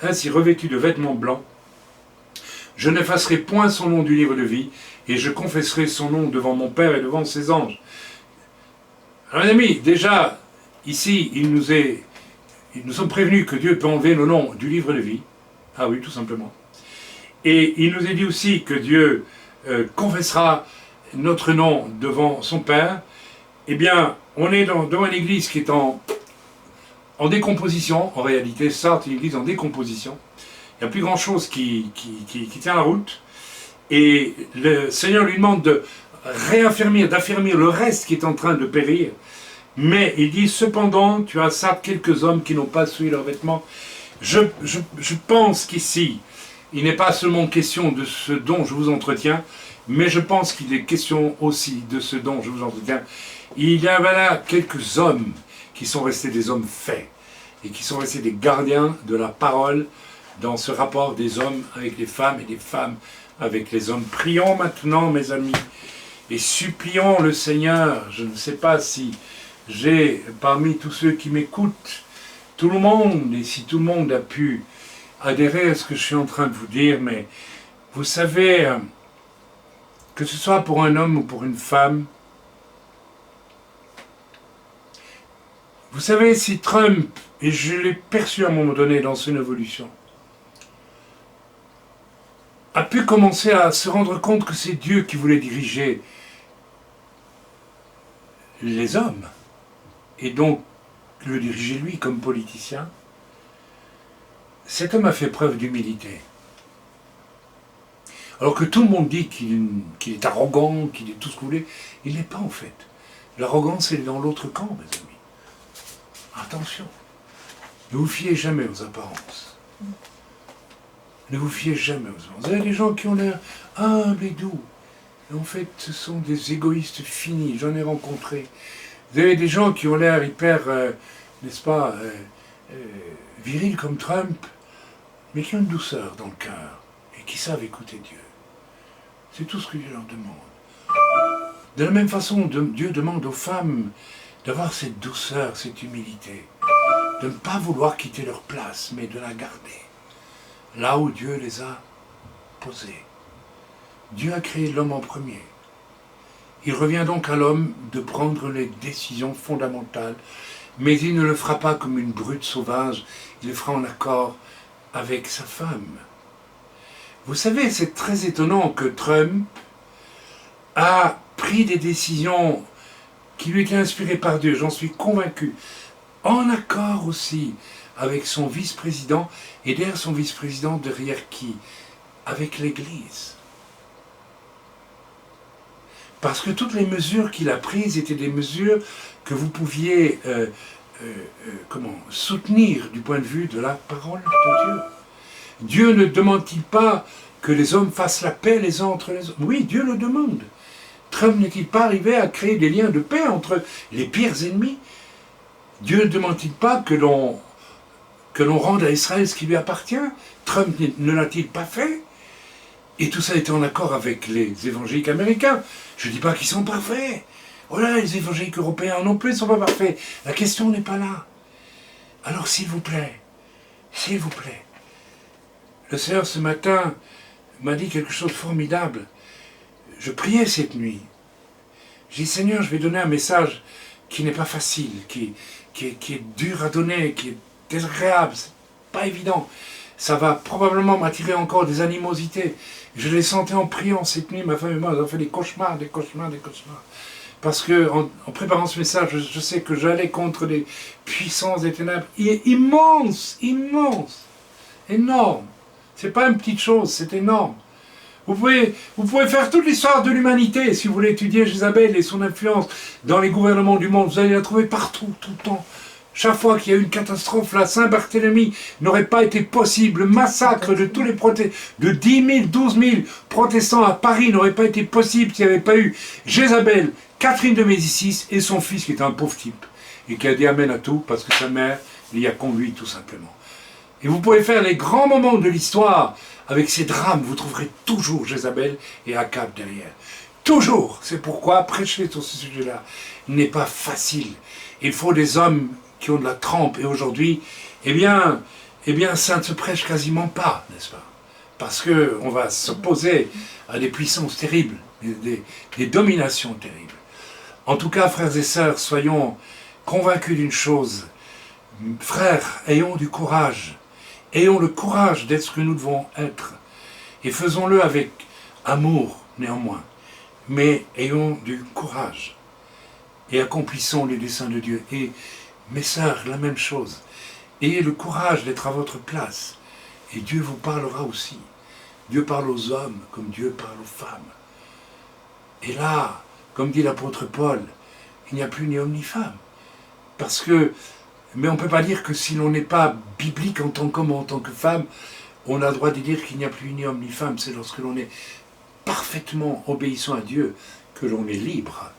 ainsi revêtu de vêtements blancs. Je n'effacerai point son nom du livre de vie, et je confesserai son nom devant mon Père et devant ses anges. Alors les amis, déjà, ici, nous sommes prévenus que Dieu peut enlever nos noms du livre de vie. Ah oui, tout simplement. Et il nous est dit aussi que Dieu confessera notre nom devant son Père. Eh bien, on est devant une église qui est en décomposition, en réalité. Sardes est une église en décomposition. Il n'y a plus grand-chose qui tient la route. Et le Seigneur lui demande d'affirmer le reste qui est en train de périr. Mais il dit, cependant, tu as à Sardes quelques hommes qui n'ont pas souillé leurs vêtements. Je pense qu'ici, il n'est pas seulement question de ce dont je vous entretiens, mais je pense qu'il est question aussi de ce dont je vous entretiens. Il y a là quelques hommes qui sont restés des hommes faits, et qui sont restés des gardiens de la parole dans ce rapport des hommes avec les femmes et des femmes avec les hommes. Prions maintenant, mes amis, et supplions le Seigneur. Je ne sais pas si j'ai parmi tous ceux qui m'écoutent, tout le monde, et si tout le monde a pu adhérer à ce que je suis en train de vous dire, mais vous savez, que ce soit pour un homme ou pour une femme, vous savez, si Trump, et je l'ai perçu à un moment donné dans son évolution, a pu commencer à se rendre compte que c'est Dieu qui voulait diriger les hommes, et donc le diriger lui comme politicien, cet homme a fait preuve d'humilité. Alors que tout le monde dit qu'il est arrogant, qu'il est tout ce que vous voulez, il n'est pas en fait. L'arrogance, elle est dans l'autre camp, mes amis. Attention, ne vous fiez jamais aux apparences. Ne vous fiez jamais aux apparences. Vous avez des gens qui ont l'air humbles et doux. Et en fait, ce sont des égoïstes finis, j'en ai rencontré. Vous avez des gens qui ont l'air hyper, n'est-ce pas, virils comme Trump, mais qui ont une douceur dans le cœur et qui savent écouter Dieu. C'est tout ce que Dieu leur demande. De la même façon, Dieu demande aux femmes d'avoir cette douceur, cette humilité, de ne pas vouloir quitter leur place, mais de la garder, là où Dieu les a posées. Dieu a créé l'homme en premier. Il revient donc à l'homme de prendre les décisions fondamentales, mais il ne le fera pas comme une brute sauvage, il le fera en accord avec sa femme. Vous savez, c'est très étonnant que Trump a pris des décisions qui lui étaient inspirées par Dieu, j'en suis convaincu, en accord aussi avec son vice-président, et derrière son vice-président, derrière qui? Avec l'Église. Parce que toutes les mesures qu'il a prises étaient des mesures que vous pouviez soutenir du point de vue de la parole de Dieu. Dieu ne demande-t-il pas que les hommes fassent la paix les uns entre les autres? Oui, Dieu le demande. Trump n'est-il pas arrivé à créer des liens de paix entre les pires ennemis? Dieu ne demande-t-il pas que l'on rende à Israël ce qui lui appartient? Trump ne l'a-t-il pas fait? Et tout ça était en accord avec les évangéliques américains. Je ne dis pas qu'ils sont parfaits. Voilà, les évangéliques européens non plus ne sont pas parfaits. La question n'est pas là. Alors s'il vous plaît, le Seigneur ce matin m'a dit quelque chose de formidable. Je priais cette nuit. J'ai dit, Seigneur, je vais donner un message qui n'est pas facile, qui est dur à donner, qui est désagréable, c'est pas évident. Ça va probablement m'attirer encore des animosités. Je les sentais en priant cette nuit, ma femme et moi, nous avons fait des cauchemars. Parce que en préparant ce message, je sais que j'allais contre les puissances des ténèbres immenses, énormes. C'est pas une petite chose, c'est énorme. Vous pouvez faire toute l'histoire de l'humanité, si vous voulez étudier Jézabel et son influence dans les gouvernements du monde. Vous allez la trouver partout, tout le temps. Chaque fois qu'il y a eu une catastrophe, la Saint-Barthélemy n'aurait pas été possible. Le massacre de tous les protestants, de 10 000, 12 000 protestants à Paris n'aurait pas été possible s'il n'y avait pas eu Jézabel, Catherine de Médicis et son fils qui était un pauvre type et qui a dit amen à tout parce que sa mère l'y a conduit tout simplement. Et vous pouvez faire les grands moments de l'histoire avec ces drames, vous trouverez toujours Jézabel et Akab derrière. Toujours. C'est pourquoi prêcher sur ce sujet-là n'est pas facile. Il faut des hommes qui ont de la trempe. Et aujourd'hui, eh bien, ça ne se prêche quasiment pas, n'est-ce pas? Parce qu'on va s'opposer à des puissances terribles, des dominations terribles. En tout cas, frères et sœurs, soyons convaincus d'une chose. Frères, ayons du courage. Ayons le courage d'être ce que nous devons être. Et faisons-le avec amour, néanmoins. Mais ayons du courage. Et accomplissons les desseins de Dieu. Et mes sœurs, la même chose. Ayez le courage d'être à votre place. Et Dieu vous parlera aussi. Dieu parle aux hommes comme Dieu parle aux femmes. Et là, comme dit l'apôtre Paul, il n'y a plus ni homme ni femme. Parce que, mais on ne peut pas dire que si l'on n'est pas biblique en tant qu'homme ou en tant que femme, on a le droit de dire qu'il n'y a plus ni homme ni femme. C'est lorsque l'on est parfaitement obéissant à Dieu que l'on est libre.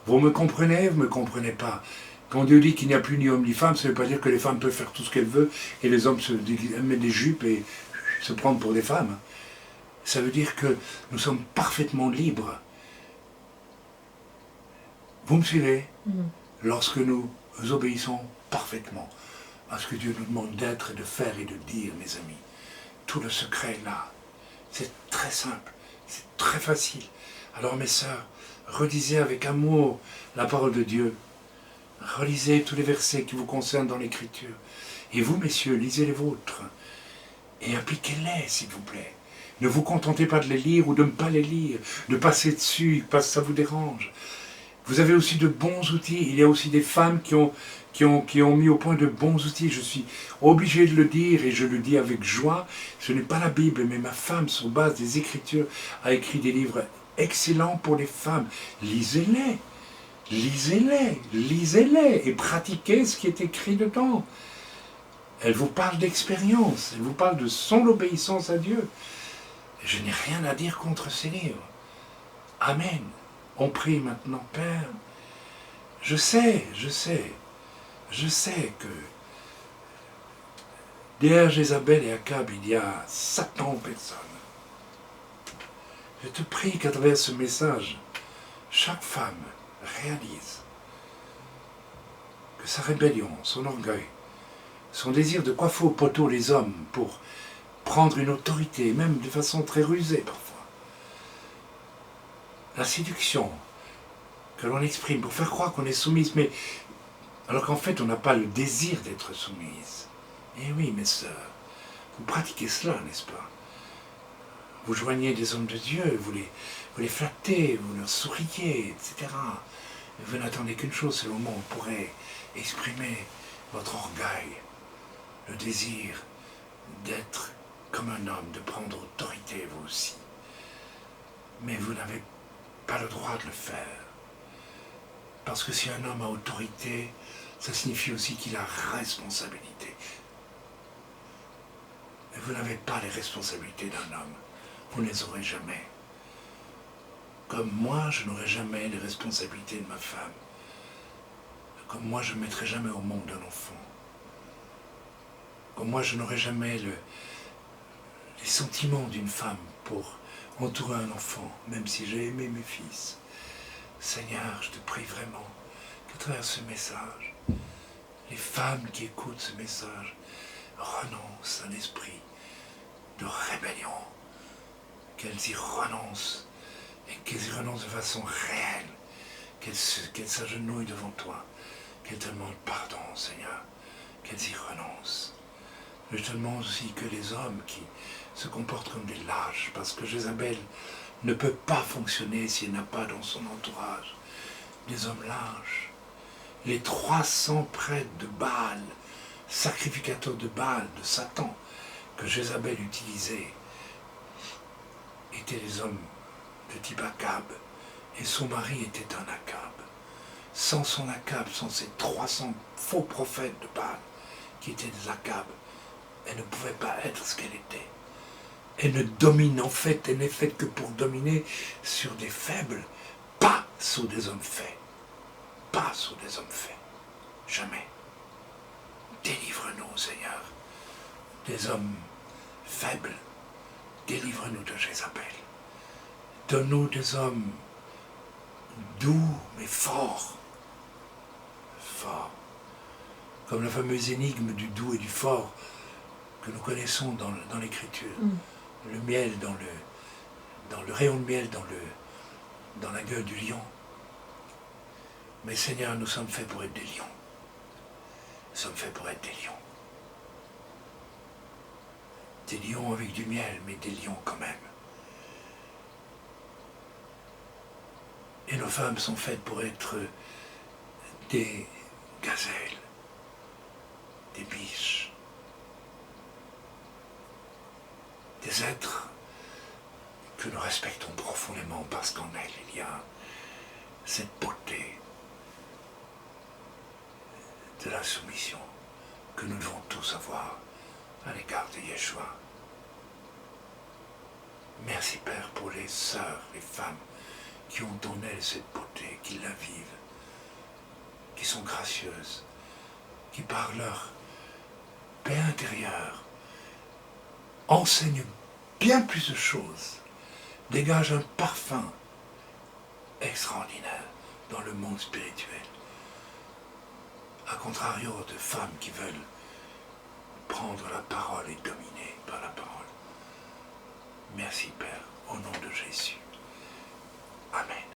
Vous me comprenez, vous ne me comprenez pas. Quand Dieu dit qu'il n'y a plus ni homme ni femme, ça ne veut pas dire que les femmes peuvent faire tout ce qu'elles veulent et les hommes mettent des jupes et se prendre pour des femmes. Ça veut dire que nous sommes parfaitement libres. Vous me suivez? Mm. Lorsque nous obéissons parfaitement à ce que Dieu nous demande d'être et de faire et de dire, mes amis, tout le secret est là. C'est très simple, c'est très facile. Alors mes sœurs, relisez avec amour la parole de Dieu. Relisez tous les versets qui vous concernent dans l'Écriture. Et vous, messieurs, lisez les vôtres. Et appliquez-les, s'il vous plaît. Ne vous contentez pas de les lire ou de ne pas les lire, de passer dessus parce que ça vous dérange. Vous avez aussi de bons outils. Il y a aussi des femmes qui ont mis au point de bons outils. Je suis obligé de le dire et je le dis avec joie. Ce n'est pas la Bible, mais ma femme, sur base des Écritures, a écrit des livres excellents pour les femmes. Lisez-les, lisez-les, lisez-les et pratiquez ce qui est écrit dedans. Elle vous parle d'expérience, elle vous parle de son obéissance à Dieu. Je n'ai rien à dire contre ces livres. Amen. On prie maintenant, Père. Je sais que derrière Jézabel et Akab, il y a Satan en personne. Je te prie qu'à travers ce message, chaque femme réalise que sa rébellion, son orgueil, son désir de coiffer au poteau les hommes pour prendre une autorité, même de façon très rusée parfois, la séduction que l'on exprime pour faire croire qu'on est soumise, mais alors qu'en fait on n'a pas le désir d'être soumise. Eh oui, mes sœurs, vous pratiquez cela, n'est-ce pas? Vous joignez des hommes de Dieu, vous les flattez, vous leur souriez, etc. Et vous n'attendez qu'une chose, c'est le moment où on pourrait exprimer votre orgueil, le désir d'être comme un homme, de prendre autorité, vous aussi. Mais vous n'avez pas le droit de le faire. Parce que si un homme a autorité, ça signifie aussi qu'il a responsabilité. Et vous n'avez pas les responsabilités d'un homme. Vous ne les aurez jamais. Comme moi, je n'aurai jamais les responsabilités de ma femme. Comme moi, je ne mettrai jamais au monde un enfant. Comme moi, je n'aurai jamais les sentiments d'une femme pour entourer un enfant, même si j'ai aimé mes fils. Seigneur, je te prie vraiment qu'à travers ce message, les femmes qui écoutent ce message renoncent à l'esprit de rébellion, qu'elles y renoncent et qu'elles y renoncent de façon réelle, qu'elles s'agenouillent devant toi, qu'elles te demandent pardon, Seigneur, qu'elles y renoncent. Je te demande aussi que les hommes qui se comportent comme des lâches, parce que Jézabel ne peut pas fonctionner s'il n'a pas dans son entourage des hommes lâches. Les 300 prêtres de Baal, sacrificateurs de Baal, de Satan, que Jézabel utilisait, étaient des hommes de type Akab, et son mari était un Akab. Sans son Akab, sans ces 300 faux prophètes de Baal, qui étaient des Akab, elle ne pouvait pas être ce qu'elle était. Elle ne domine en fait, elle n'est faite que pour dominer sur des faibles, pas sur des hommes faits. Pas sur des hommes faits. Jamais. Délivre-nous, Seigneur, des hommes faibles. Délivre-nous de Jézabel. Donne-nous des hommes doux mais forts. Forts. Comme la fameuse énigme du doux et du fort que nous connaissons dans l'Écriture. Le miel dans le rayon de miel dans la gueule du lion. Mais Seigneur, nous sommes faits pour être des lions. Nous sommes faits pour être des lions. Des lions avec du miel, mais des lions quand même. Et nos femmes sont faites pour être des gazelles, des biches, des êtres que nous respectons profondément parce qu'en elles, il y a cette beauté de la soumission que nous devons tous avoir à l'égard de Yeshua. Merci Père pour les sœurs, les femmes qui ont en elles cette beauté, qui la vivent, qui sont gracieuses, qui par leur paix intérieure enseignent bien plus de choses, dégagent un parfum extraordinaire dans le monde spirituel. A contrario de femmes qui veulent prendre la parole et dominer par la parole. Merci Père, au nom de Jésus. Amen.